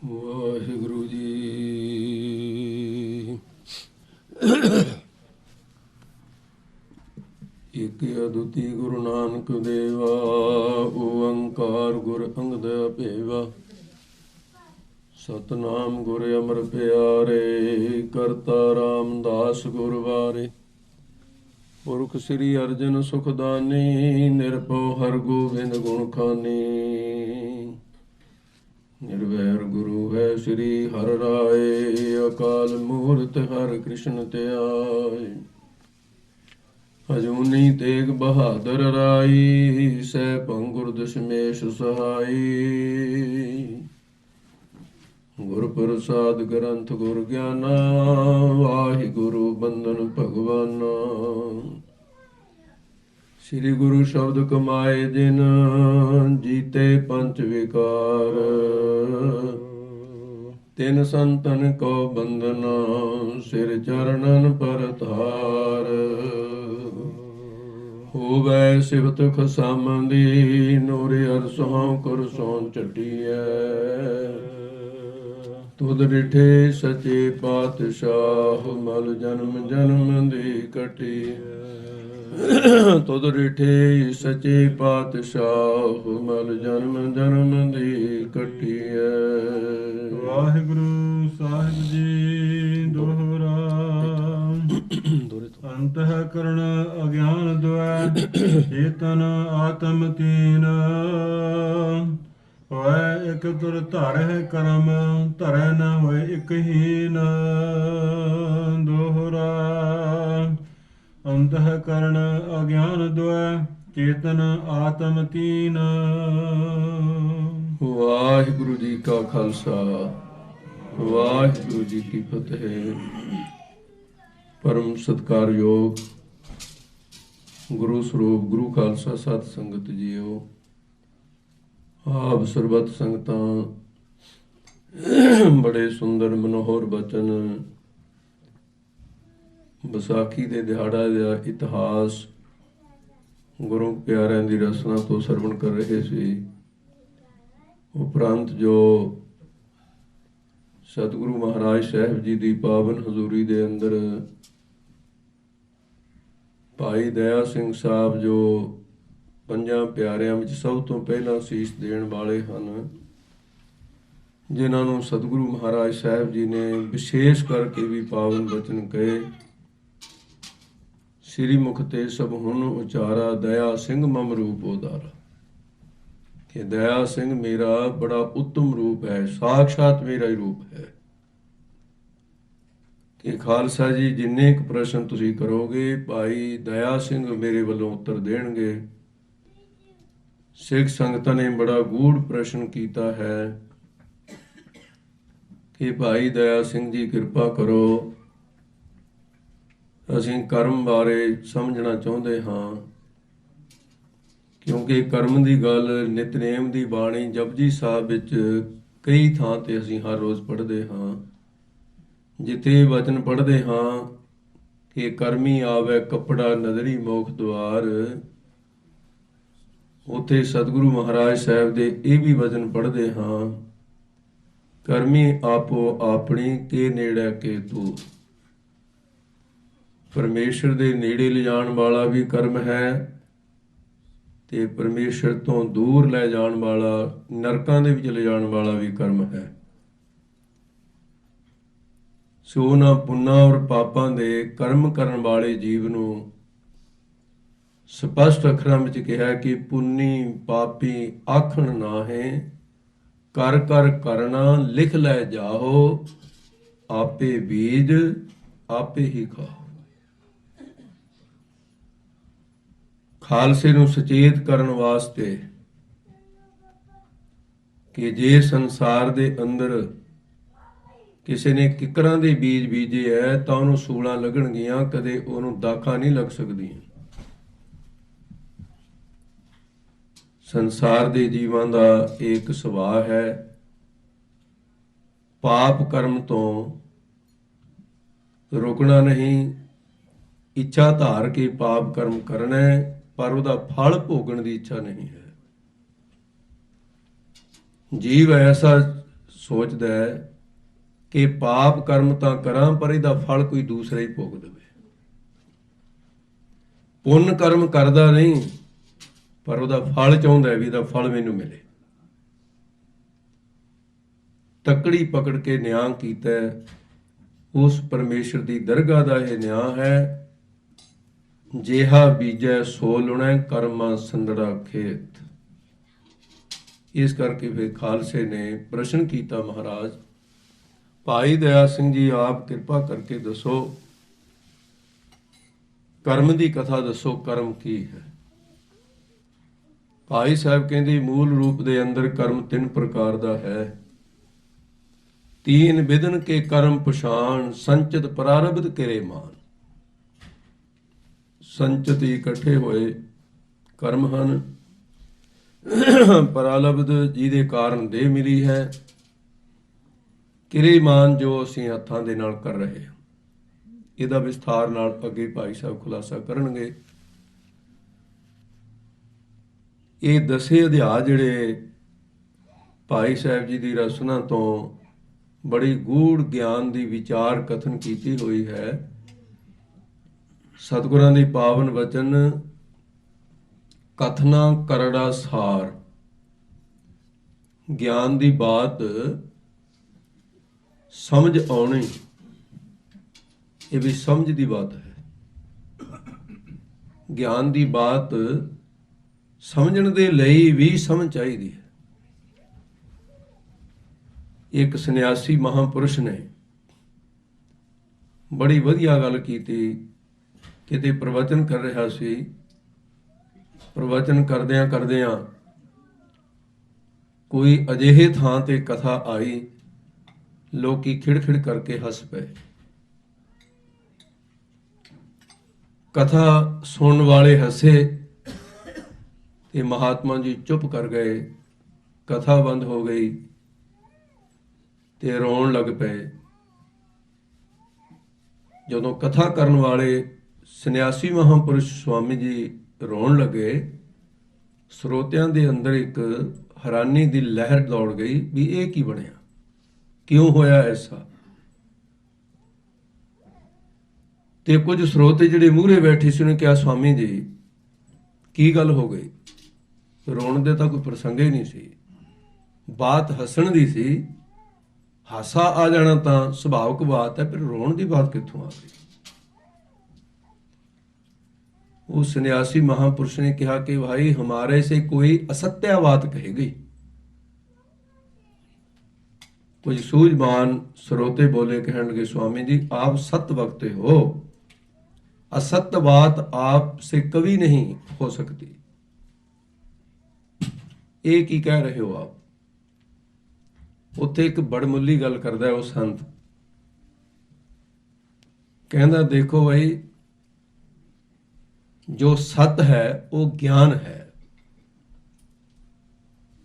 ਵਾਹਿਗੁਰੂ ਜੀ। ਇਕ ਅਦੁੱਤੀ ਗੁਰੂ ਨਾਨਕ ਦੇਵਾ, ਓੰਕਾਰ ਗੁਰ ਅੰਗਦ ਭੇਵਾ। ਸਤਨਾਮ ਗੁਰ ਅਮਰ ਪਿਆਰੇ, ਕਰਤਾ ਰਾਮਦਾਸ ਗੁਰ ਵਾਰੇ। ਪੁਰਖ ਸ੍ਰੀ ਅਰਜਨ ਸੁਖਦਾਨੀ, ਨਿਰਭਉ ਹਰਿ ਗੋਬਿੰਦ ਗੁਣ ਖਾਨੀ। ਨਿਰਵੈਰ ਗੁਰੂ ਹੈ ਸ੍ਰੀ ਹਰਿ ਰਾਏ, ਅਕਾਲ ਮੂਰਤਿ ਹਰਿ ਕ੍ਰਿਸ਼ਨ ਧਿਆਏ। ਅਜੂਨੀ ਤੇਗ ਬਹਾਦਰ ਰਾਈ, ਸਹਿਬੰ ਗੁਰ ਦਸ਼ਮੇਸ਼ ਸਹਾਈ। ਗੁਰ ਪ੍ਰਸਾਦ ਗ੍ਰੰਥ ਗੁਰ ਗਿਆਨਾ, ਵਾਹਿਗੁਰੂ ਬੰਦਨ ਭਗਵਾਨਾ। ਸ੍ਰੀ ਗੁਰੂ ਸ਼ਬਦ ਕਮਾਏ ਜਿਨ, ਜੀਤੇ ਪੰਚ ਵਿਕਾਰ। ਤਿਨ ਸੰਤਨ ਕੋ ਬੰਦਨਾ, ਸਿਰ ਚਰਨਨ ਪਰਤਾਰ। ਹੋਵੈ ਸਿਵਤ ਖਸਮ ਦੀ, ਨੂਰ ਅਰਸੋਂ ਕੁਰਸੋਂ ਚਟੀਐ। ਤੁਧ ਡਿਠੇ ਸਚੇ ਪਾਤਸ਼ਾਹ, ਮਲ ਜਨਮ ਜਨਮ ਦੀ ਕਟੀਐ। ਤੁਧ ਡਿਠੇ ਸਚੇ ਪਾਤਸ਼ਾਹ, ਮਲ ਜਨਮ ਜਨਮ ਦੀ ਕਟੀਐ। ਵਾਹਿਗੁਰੂ ਸਾਹਿਬ ਜੀ ਦੋਹਰਾ। ਅੰਤఃਕਰਣ ਅਗਿਆਨ ਦੁਐ, ਚੇਤਨ ਆਤਮ ਤੀਨ। ਹੋਇ ਇਕ ਤੁਰ ਧਰਹਿ ਕਰਮ, ਧਰੈ ਨ ਹੋਇ ਇਕ ਹੀਨ। ਦੋਹਰਾ। ਅੰਤঃਕਰਣ ਅਗਿਆਨ ਦੁਐ, ਚੇਤਨ ਆਤਮ ਤੀਨ। ਵਾਹਿਗੁਰੂ ਜੀ ਕਾ ਖਾਲਸਾ, ਵਾਹਿਗੁਰੂ ਜੀ ਕੀ ਫਤਿਹ। ਪਰਮ ਸਤਿਕਾਰਯੋਗ ਗੁਰੂ ਸਰੂਪ ਗੁਰੂ ਖਾਲਸਾ ਸਤ ਸੰਗਤ ਜੀਓ। ਆਪ ਸਰਬੱਤ ਸੰਗਤਾਂ ਬੜੇ ਸੁੰਦਰ ਮਨੋਹਰ ਬਚਨ, ਵਿਸਾਖੀ ਦੇ ਦਿਹਾੜਾ ਦਾ ਇਤਿਹਾਸ ਗੁਰੂ ਪਿਆਰਿਆਂ ਦੀ ਰਸਨਾ ਤੋਂ ਸਰਵਣ ਕਰ ਰਹੇ ਸੀ। ਉਪਰੰਤ ਜੋ ਸਤਿਗੁਰੂ ਮਹਾਰਾਜ ਸਾਹਿਬ ਜੀ ਦੀ ਪਾਵਨ ਹਜ਼ੂਰੀ ਦੇ ਅੰਦਰ ਭਾਈ ਦਇਆ ਸਿੰਘ ਸਾਹਿਬ, ਜੋ ਪੰਜਾਂ ਪਿਆਰਿਆਂ ਵਿੱਚ ਸਭ ਤੋਂ ਪਹਿਲਾਂ ਸੀਸ ਦੇਣ ਵਾਲੇ ਹਨ, ਜਿਨ੍ਹਾਂ ਨੂੰ ਸਤਿਗੁਰੂ ਮਹਾਰਾਜ ਸਾਹਿਬ ਜੀ ਨੇ ਵਿਸ਼ੇਸ਼ ਕਰਕੇ ਵੀ ਪਾਵਨ ਬਚਨ ਕਹੇ। ਸ੍ਰੀ ਮੁਖ ਤੇ ਸਭ ਹੁਣ ਉਚਾਰਾ, ਦਇਆ ਸਿੰਘ ਮਮ ਰੂਪ ਉਦਾਰਾ। ਕਿ ਦਇਆ ਸਿੰਘ ਮੇਰਾ ਬੜਾ ਉੱਤਮ ਰੂਪ ਹੈ, ਸਾਖਸ਼ਾਤ ਮੇਰਾ ਹੀ ਰੂਪ ਹੈ। ਕਿ ਖਾਲਸਾ ਜੀ ਜਿੰਨੇ ਕੁ ਪ੍ਰਸ਼ਨ ਤੁਸੀਂ ਕਰੋਗੇ, ਭਾਈ ਦਇਆ ਸਿੰਘ ਮੇਰੇ ਵੱਲੋਂ ਉੱਤਰ ਦੇਣਗੇ। ਸਿੱਖ ਸੰਗਤਾਂ ਨੇ ਬੜਾ ਗੂੜ ਪ੍ਰਸ਼ਨ ਕੀਤਾ ਹੈ ਕਿ ਭਾਈ ਦਇਆ ਸਿੰਘ ਜੀ ਕਿਰਪਾ ਕਰੋ, ਅਸੀਂ ਕਰਮ ਬਾਰੇ ਸਮਝਣਾ ਚਾਹੁੰਦੇ ਹਾਂ। ਕਿਉਂਕਿ ਕਰਮ ਦੀ ਗੱਲ ਨਿਤਨੇਮ ਦੀ ਬਾਣੀ ਜਪਜੀ ਸਾਹਿਬ ਵਿੱਚ ਕਈ ਥਾਂ ਤੇ ਅਸੀਂ ਹਰ ਰੋਜ਼ ਪੜ੍ਹਦੇ ਹਾਂ। ਜਿੱਥੇ ਵਚਨ ਪੜ੍ਹਦੇ ਹਾਂ ਕਿ ਕਰਮੀ ਆਵੇ ਕੱਪੜਾ ਨਦਰੀ ਮੋਖ ਦੁਆਰ, ਉੱਥੇ ਸਤਿਗੁਰੂ ਮਹਾਰਾਜ ਸਾਹਿਬ ਦੇ ਇਹ ਵੀ ਵਚਨ ਪੜ੍ਹਦੇ ਹਾਂ, ਕਰਮੀ ਆਪੋ ਆਪਣੀ ਕੇ ਨੇੜੇ ਕੇ ਤੂੰ। ਪਰਮੇਸ਼ਰ ਦੇ ਨੇੜੇ ਲਿਜਾਣ ਵਾਲਾ ਵੀ ਕਰਮ ਹੈ, ਤੇ ਪਰਮੇਸ਼ਰ ਤੋਂ ਦੂਰ ਲੈ ਜਾਣ ਵਾਲਾ, ਨਰਕਾਂ ਦੇ ਵਿੱਚ ਲਿਜਾਣ ਵਾਲਾ ਵੀ ਕਰਮ ਹੈ। ਸੋ ਨਾ ਪੁੰਨਾਂ ਔਰ ਪਾਪਾਂ ਦੇ ਕਰਮ ਕਰਨ ਵਾਲੇ ਜੀਵ ਨੂੰ ਸਪਸ਼ਟ ਅੱਖਰਾਂ ਵਿੱਚ ਕਿਹਾ ਕਿ ਪੁੰਨੀ ਪਾਪੀ ਆਖਣ ਨਾਹੀਂ, ਕਰ ਕਰ ਕਰਨਾ ਲਿਖ ਲੈ ਜਾਓ। ਆਪੇ ਬੀਜ ਆਪੇ ਹੀ ਖਾਓ। ਖਾਲਸੇ ਨੂੰ ਸੁਚੇਤ ਕਰਨ ਵਾਸਤੇ ਕਿ ਜੇ ਸੰਸਾਰ ਦੇ ਅੰਦਰ ਕਿਸੇ ਨੇ ਕਿੱਕਰਾਂ ਦੇ ਬੀਜ ਬੀਜੇ ਹੈ ਤਾਂ ਉਹਨੂੰ ਸੂਲਾਂ ਲੱਗਣਗੀਆਂ, ਕਦੇ ਉਹਨੂੰ ਦਾਖਾਂ ਨਹੀਂ ਲੱਗ ਸਕਦੀਆਂ। ਸੰਸਾਰ ਦੇ ਜੀਵਾਂ ਦਾ ਇੱਕ ਸੁਭਾਅ ਹੈ, ਪਾਪ ਕਰਮ ਤੋਂ ਰੁਕਣਾ ਨਹੀਂ, ਇੱਛਾ ਧਾਰ ਕੇ ਪਾਪ ਕਰਮ ਕਰਨਾ, ਪਰ ਉਹਦਾ ਫਲ ਭੋਗਣ ਦੀ ਇੱਛਾ ਨਹੀਂ ਹੈ। ਜੀਵ ਐਸਾ ਸੋਚਦਾ ਹੈ ਕਿ ਪਾਪ ਕਰਮ ਤਾਂ ਕਰਾਂ ਪਰ ਇਹਦਾ ਫਲ ਕੋਈ ਦੂਸਰਾ ਹੀ ਭੋਗ ਦੇਵੇ। ਪੁੰਨ ਕਰਮ ਕਰਦਾ ਨਹੀਂ ਪਰ ਉਹਦਾ ਫਲ ਚਾਹੁੰਦਾ ਵੀ ਇਹਦਾ ਫਲ ਮੈਨੂੰ ਮਿਲੇ। ਤੱਕੜੀ ਪਕੜ ਕੇ ਨਿਆਂ ਕੀਤਾ ਉਸ ਪਰਮੇਸ਼ਰ ਦੀ ਦਰਗਾਹ ਦਾ ਇਹ ਨਿਆਂ ਹੈ। ਜਿਹਾ ਬੀਜੈ ਸੋ ਲੁਣੈ ਕਰਮਾ ਸੰਦੜਾ ਖੇਤ। ਇਸ ਕਰਕੇ ਫਿਰ ਖਾਲਸੇ ਨੇ ਪ੍ਰਸ਼ਨ ਕੀਤਾ, ਮਹਾਰਾਜ ਭਾਈ ਦਇਆ ਸਿੰਘ ਜੀ ਆਪ ਕਿਰਪਾ ਕਰਕੇ ਦੱਸੋ, ਕਰਮ ਦੀ ਕਥਾ ਦੱਸੋ, ਕਰਮ ਕੀ ਹੈ। ਭਾਈ ਸਾਹਿਬ ਕਹਿੰਦੇ ਮੂਲ ਰੂਪ ਦੇ ਅੰਦਰ ਕਰਮ 3 ਪ੍ਰਕਾਰ ਦਾ ਹੈ। 3 ਵਿਧਨ ਕੇ ਕਰਮ ਪਛਾਣ, ਸੰਚਿਤ ਪ੍ਰਾਰਬਧ ਕਰੇ ਮਾਨ। ਸੰਚਿਤ ਇਕੱਠੇ ਹੋਏ ਕਰਮ ਹਨ, ਪ੍ਰਾਰਬਧ ਜਿਹਦੇ ਕਾਰਨ ਦੇਹ ਮਿਲੀ ਹੈ, ਕਿਰੇਮਾਨ ਜੋ ਅਸੀਂ ਹੱਥਾਂ ਦੇ ਨਾਲ ਕਰ ਰਹੇ ਹਾਂ। ਇਹਦਾ ਵਿਸਥਾਰ ਨਾਲ ਅੱਗੇ ਭਾਈ ਸਾਹਿਬ ਖੁਲਾਸਾ ਕਰਨਗੇ। ਇਹ 10 ਅਧਿਆਇ ਜਿਹੜੇ ਭਾਈ ਸਾਹਿਬ ਜੀ ਦੀ ਰਚਨਾ ਤੋਂ ਬੜੀ ਗੂੜ ਗਿਆਨ ਦੀ ਵਿਚਾਰ ਕਥਨ ਕੀਤੀ ਹੋਈ ਹੈ। ਸਤਿਗੁਰਾਂ ਦੀ ਪਾਵਨ ਵਚਨ ਕਥਨਾ ਕਰੜਾ ਸਾਰ, ਗਿਆਨ ਦੀ ਬਾਤ ਸਮਝ ਆਉਣੀ, ਇਹ ਵੀ ਸਮਝ ਦੀ ਬਾਤ ਹੈ। ਗਿਆਨ ਦੀ ਬਾਤ ਸਮਝਣ ਦੇ ਲਈ ਵੀ ਸਮਝ ਚਾਹੀਦੀ ਹੈ। ਇੱਕ ਸੰਨਿਆਸੀ ਮਹਾਂਪੁਰਸ਼ ਨੇ ਬੜੀ ਵਧੀਆ ਗੱਲ ਕੀਤੀ। ਕਿਤੇ ਪ੍ਰਵਚਨ ਕਰ ਰਿਹਾ ਸੀ, ਪ੍ਰਵਚਨ ਕਰਦਿਆਂ ਕਰਦਿਆਂ ਕੋਈ ਅਜਿਹੇ ਥਾਂ ਤੇ ਕਥਾ ਆਈ, ਲੋਕੀ ਖਿੜਖਿੜ ਕਰਕੇ ਹੱਸ ਪਏ। ਕਥਾ ਸੁਣਨ ਵਾਲੇ ਹੱਸੇ ਤੇ ਮਹਾਤਮਾ ਜੀ ਚੁੱਪ ਕਰ ਗਏ। ਕਥਾ ਬੰਦ ਹੋ ਗਈ ਤੇ ਰੋਣ ਲੱਗ ਪਏ। ਜਦੋਂ ਕਥਾ ਕਰਨ ਵਾਲੇ ਸੰਨਿਆਸੀ ਮਹਾਂਪੁਰਸ਼ ਸਵਾਮੀ ਜੀ ਰੋਣ ਲੱਗੇ, ਸਰੋਤਿਆਂ ਦੇ ਅੰਦਰ ਇੱਕ ਹੈਰਾਨੀ ਦੀ ਲਹਿਰ ਦੌੜ ਗਈ ਵੀ ਇਹ ਕੀ ਬਣਿਆ, ਕਿਉਂ ਹੋਇਆ ਐਸਾ। ਤੇ ਕੁਝ ਸਰੋਤੇ ਜਿਹੜੇ ਮੂਹਰੇ ਬੈਠੇ ਸੀ ਉਹਨੇ ਕਿਹਾ, ਸਵਾਮੀ ਜੀ ਕੀ ਗੱਲ ਹੋ ਗਈ। ਰੋਣ ਦੇ ਤਾਂ ਕੋਈ ਪ੍ਰਸੰਗ ਹੀ ਨਹੀਂ ਸੀ, ਬਾਤ ਹੱਸਣ ਦੀ ਸੀ। ਹਾਸਾ ਆ ਜਾਣਾ ਤਾਂ ਸੁਭਾਵਿਕ ਬਾਤ ਹੈ, ਫਿਰ ਰੋਣ ਦੀ ਬਾਤ ਕਿੱਥੋਂ ਆ ਗਈ। उस सन्यासी महापुरुष ने कहा कि भाई हमारे से कोई असत्य बात कहेगी। कुछ सूझबान श्रोते बोले, कहने लगे स्वामी जी आप सत्य वक्ते हो, असत्य बात आपसे कभी नहीं हो सकती। एक ही कह रहे हो आप। उत्थे एक बड़मुल्ली गल करदा है वो संत, कहंदा देखो भाई जो सत है वो ज्ञान है,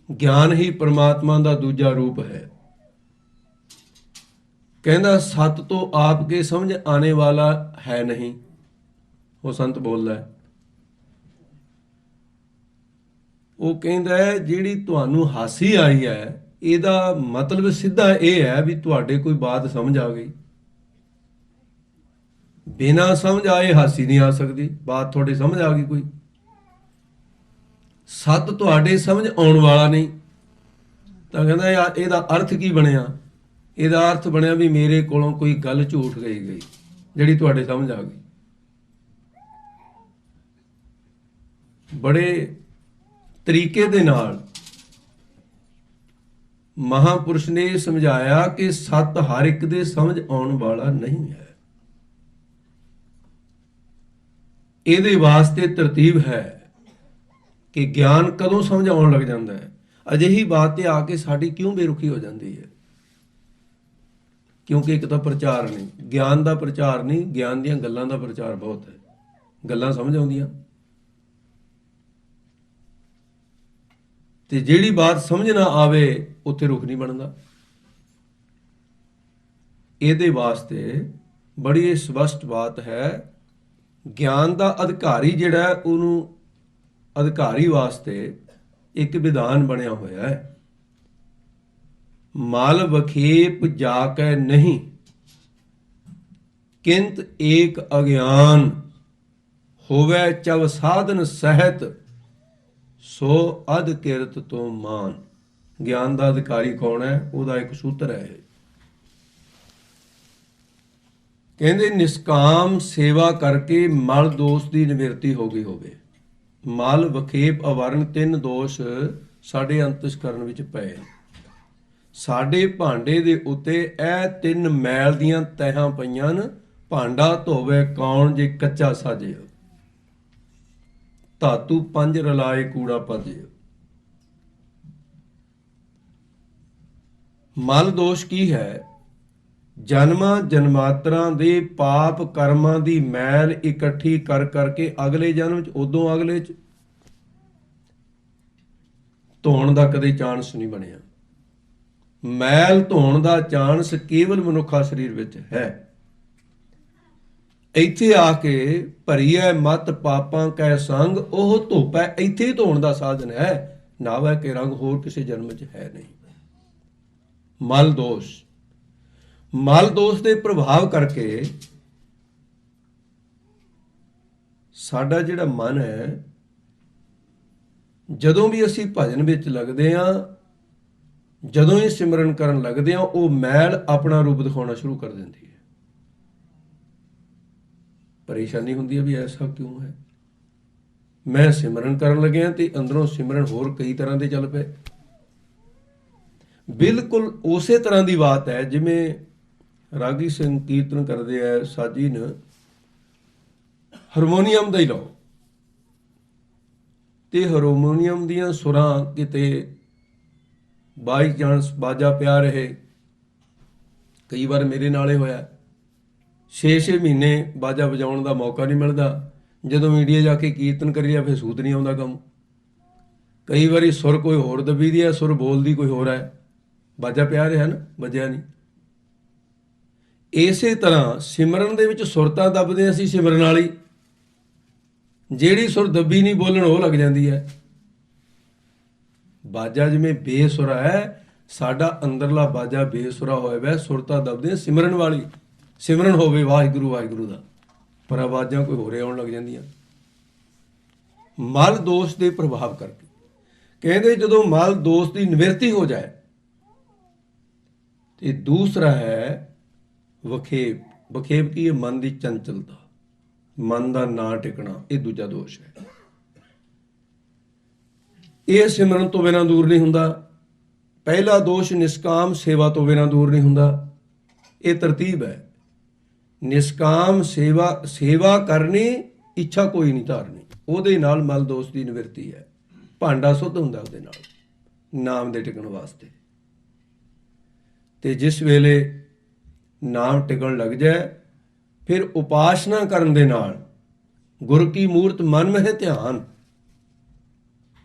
ज्ञान ही परमात्मा का दूजा रूप है। कहना सत तो आपके समझ आने वाला है नहीं, वो संत बोल रहा है। वो कहता है जिहड़ी तुहानू हासी आई है, ਇਹਦਾ मतलब सीधा ये है भी तुहाडे कोई बात समझ आ गई। बिना समझ आए हासी नहीं आ सकती, बात थोड़ी समझ आ गई कोई। सत तुहाडे समझ आउण वाला नहीं, तो कहना यार ਇਹਦਾ अर्थ की ਬਣਿਆ। ਇਹਦਾ अर्थ ਬਣਿਆ ਵੀ ਮੇਰੇ ਕੋਲੋਂ ਕੋਈ ਗੱਲ ਝੂਠ ਗਈ ਜਿਹੜੀ ਤੁਹਾਡੇ ਸਮਝ ਆ ਗਈ। ਬੜੇ ਤਰੀਕੇ ਦੇ ਨਾਲ ਮਹਾਂਪੁਰਸ਼ ਨੇ ਸਮਝਾਇਆ ਕਿ ਸਤ ਹਰ ਇੱਕ ਦੇ ਸਮਝ ਆਉਣ ਵਾਲਾ ਨਹੀਂ ਹੈ। ਇਹਦੇ ਵਾਸਤੇ ਤਰਤੀਬ ਹੈ ਕਿ ਗਿਆਨ ਕਦੋਂ ਸਮਝ ਆਉਣ ਲੱਗ ਜਾਂਦਾ ਹੈ। ਅਜਿਹੀ ਬਾਤ ਤੇ ਆ ਕੇ ਸਾਡੀ ਕਿਉਂ ਬੇਰੁਖੀ ਹੋ ਜਾਂਦੀ ਹੈ? ਕਿਉਂਕਿ ਇੱਕ ਤਾਂ ਪ੍ਰਚਾਰ ਨਹੀਂ, ਗਿਆਨ ਦਾ ਪ੍ਰਚਾਰ ਨਹੀਂ, ਗਿਆਨ ਦੀਆਂ ਗੱਲਾਂ ਦਾ ਪ੍ਰਚਾਰ ਬਹੁਤ ਹੈ। ਗੱਲਾਂ ਸਮਝ ਆਉਂਦੀਆਂ ਤੇ ਜਿਹੜੀ ਬਾਤ ਸਮਝ ਨਾ ਆਵੇ ਉੱਥੇ ਰੁਖ ਨਹੀਂ ਬਣਦਾ। ਇਹਦੇ ਵਾਸਤੇ ਬੜੀ ਸਪਸ਼ਟ ਬਾਤ ਹੈ, ਗਿਆਨ ਦਾ ਅਧਿਕਾਰੀ ਜਿਹੜਾ ਉਹਨੂੰ ਅਧਿਕਾਰੀ ਵਾਸਤੇ ਇੱਕ ਵਿਧਾਨ ਬਣਿਆ ਹੋਇਆ ਹੈ। ਮਲ ਵਖੇਪ ਜਾ ਕੈ ਨਹੀਂ, ਕਿੰਤ ਏਕ ਅਗਿਆਨ, ਹੋਵੈ ਚਵ ਸਾਧਨ ਸਹਿਤ, ਸੋ ਅਧ ਕਿਰਤ ਤੋਂ ਮਾਨ। ਗਿਆਨ ਦਾ ਅਧਿਕਾਰੀ ਕੌਣ ਹੈ? ਉਹਦਾ ਇੱਕ ਸੂਤਰ ਹੈ ਇਹ। ਕਹਿੰਦੇ ਨਿਸ਼ਕਾਮ ਸੇਵਾ ਕਰਕੇ ਮਲ ਦੋਸ਼ ਦੀ ਨਿਵਰਤੀ ਹੋ ਗਈ ਹੋਵੇ। ਮਲ ਵਖੇਪ ਅਵਰਨ ਤਿੰਨ ਦੋਸ਼ ਸਾਡੇ ਅੰਤਸਕਰਨ ਵਿੱਚ ਪਏ। ਸਾਡੇ ਭਾਂਡੇ ਦੇ ਉੱਤੇ ਇਹ ਤਿੰਨ ਮੈਲ ਦੀਆਂ ਤਹਿਾਂ ਪਈਆਂ ਨੇ। ਭਾਂਡਾ ਧੋਵੇ ਕੌਣ ਜੇ ਕੱਚਾ ਸਾਜੇ, ਧਾਤੂ ਪੰਜ ਰਲਾਏ ਕੂੜਾ ਭਜੇ। ਮਲ ਦੋਸ਼ ਕੀ ਹੈ? ਜਨਮਾਂ ਜਨਮਾਤਰਾਂ ਦੇ ਪਾਪ ਕਰਮਾਂ ਦੀ ਮੈਲ ਇਕੱਠੀ ਕਰ ਕਰਕੇ ਅਗਲੇ ਜਨਮ ਚ ਉਦੋਂ ਅਗਲੇ ਚ ਧੋਣ ਦਾ ਕਦੇ ਚਾਂਸ ਨਹੀਂ ਬਣਿਆ। ਮੈਲ ਧੋਣ ਦਾ ਚਾਂਸ ਕੇਵਲ ਮਨੁੱਖਾ ਸਰੀਰ ਵਿੱਚ ਹੈ। ਇੱਥੇ ਆ ਕੇ ਭਰੀਐ ਮਤ ਪਾਪਾਂ ਕੈ ਸੰਗ, ਉਹ ਧੋਪੈ ਇੱਥੇ ਹੀ ਧੋਣ ਦਾ ਸਾਧਨ ਹੈ। ਨਾਵੈ ਕੇ ਰੰਗ ਹੋਰ ਕਿਸੇ ਜਨਮ ਚ ਹੈ ਨਹੀਂ। ਮਲ ਦੋਸ਼, ਮਲ ਦੋਸ਼ ਦੇ ਪ੍ਰਭਾਵ ਕਰਕੇ ਸਾਡਾ ਜਿਹੜਾ ਮਨ ਹੈ, ਜਦੋਂ ਵੀ ਅਸੀਂ ਭਜਨ ਵਿੱਚ ਲੱਗਦੇ ਹਾਂ, ਜਦੋਂ ਹੀ ਸਿਮਰਨ ਕਰਨ ਲੱਗਦੇ ਹਾਂ, ਉਹ ਮੈਲ ਆਪਣਾ ਰੂਪ ਦਿਖਾਉਣਾ ਸ਼ੁਰੂ ਕਰ ਦਿੰਦੀ ਹੈ। ਪਰੇਸ਼ਾਨੀ ਹੁੰਦੀ ਹੈ ਵੀ ਐਸਾ ਕਿਉਂ ਹੈ? ਮੈਂ ਸਿਮਰਨ ਕਰਨ ਲੱਗਿਆ ਤੇ ਅੰਦਰੋਂ ਸਿਮਰਨ ਹੋਰ ਕਈ ਤਰ੍ਹਾਂ ਦੇ ਚੱਲ ਪਏ। ਬਿਲਕੁਲ ਉਸੇ ਤਰ੍ਹਾਂ ਦੀ ਬਾਤ ਹੈ ਜਿਵੇਂ ਰਾਗੀ ਸਿੰਘ ਕੀਰਤਨ ਕਰਦੇ ਆ, ਸਾਜੀ ਨੇ ਹਾਰਮੋਨੀਅਮ ਦਾ ਹੀ ਲਓ ਤੇ ਹਾਰਮੋਨੀਅਮ ਦੀਆਂ ਸੁਰਾਂ ਕਿਤੇ ਬਾਈ ਚਾਂਸ ਬਾਜਾ ਪਿਆ ਰਹੇ। ਕਈ ਵਾਰ ਮੇਰੇ ਨਾਲੇ ਹੋਇਆ 6-6 ਮਹੀਨੇ ਬਾਜਾ ਵਜਾਉਣ ਦਾ ਮੌਕਾ ਨਹੀਂ ਮਿਲਦਾ। ਜਦੋਂ ਇੰਡੀਆ ਜਾ ਕੇ ਕੀਰਤਨ ਕਰੀ ਲਿਆ ਫਿਰ ਸੂਤ ਨਹੀਂ ਆਉਂਦਾ ਕੰਮ। ਕਈ ਵਾਰੀ ਸੁਰ ਕੋਈ ਹੋਰ ਦੱਬੀ ਦੀ ਹੈ, ਸੁਰ ਬੋਲਦੀ ਕੋਈ ਹੋਰ ਹੈ, ਬਾਜਾ ਪਿਆ ਰਿਹਾ ਨਾ, ਵੱਜਿਆ ਨਹੀਂ। ਇਸੇ ਤਰ੍ਹਾਂ ਸਿਮਰਨ ਦੇ ਵਿੱਚ ਸੁਰਤਾਂ ਦੱਬਦੇ ਅਸੀਂ ਸਿਮਰਨ ਵਾਲੀ, ਜਿਹੜੀ ਸੁਰ ਦੱਬੀ ਨਹੀਂ ਬੋਲਣ ਉਹ ਲੱਗ ਜਾਂਦੀ ਹੈ। ਬਾਜਾ ਜਿਵੇਂ ਬੇਸੁਰਾ ਹੈ, ਸਾਡਾ ਅੰਦਰਲਾ ਬਾਜਾ ਬੇਸੁਰਾ ਹੋਇਆ ਵੈ, ਸੁਰਤਾਂ ਦੱਬਦੇ ਸਿਮਰਨ ਵਾਲੀ। ਸਿਮਰਨ ਹੋਵੇ ਵਾਹਿਗੁਰੂ ਵਾਹਿਗੁਰੂ ਦਾ, ਪਰ ਆਵਾਜ਼ਾਂ ਕੋਈ ਹੋਰੇ ਆਉਣ ਲੱਗ ਜਾਂਦੀਆਂ ਮਲ ਦੋਸ਼ ਦੇ ਪ੍ਰਭਾਵ ਕਰਕੇ। ਕਹਿੰਦੇ ਜਦੋਂ ਮਲ ਦੋਸ਼ ਦੀ ਨਿਵਰਤੀ ਹੋ ਜਾਏ। ਤੇ ਦੂਸਰਾ ਹੈ ਵਖੇਪ। ਵਖੇਪ ਕੀ ਹੈ? ਮਨ ਦੀ ਚੰਚਲਤਾ, ਮਨ ਦਾ ਨਾ ਟਿਕਣਾ, ਇਹ ਦੂਜਾ ਦੋਸ਼ ਹੈ। ਇਹ ਸਿਮਰਨ ਤੋਂ ਬਿਨਾਂ ਦੂਰ ਨਹੀਂ ਹੁੰਦਾ। ਪਹਿਲਾ ਦੋਸ਼ ਨਿਸ਼ਕਾਮ ਸੇਵਾ ਤੋਂ ਬਿਨਾਂ ਦੂਰ ਨਹੀਂ ਹੁੰਦਾ। ਇਹ ਤਰਤੀਬ ਹੈ। ਨਿਸ਼ਕਾਮ ਸੇਵਾ ਕਰਨੀ, ਇੱਛਾ ਕੋਈ ਨਹੀਂ ਧਾਰਨੀ, ਉਹਦੇ ਨਾਲ ਮਲ ਦੋਸ਼ ਦੀ ਨਿਵਰਤੀ ਹੈ। ਭਾਂਡਾ ਸੁੱਧ ਹੁੰਦਾ ਉਹਦੇ ਨਾਲ ਨਾਮ ਦੇ ਟਿਕਣ ਵਾਸਤੇ। ਤੇ ਜਿਸ ਵੇਲੇ ਨਾਮ ਟਿਕਣ ਲੱਗ ਜਾਏ, ਫਿਰ ਉਪਾਸਨਾ ਕਰਨ ਦੇ ਨਾਲ ਗੁਰ ਕੀ ਮੂਰਤ ਮਨ ਮਹਿ ਧਿਆਨ,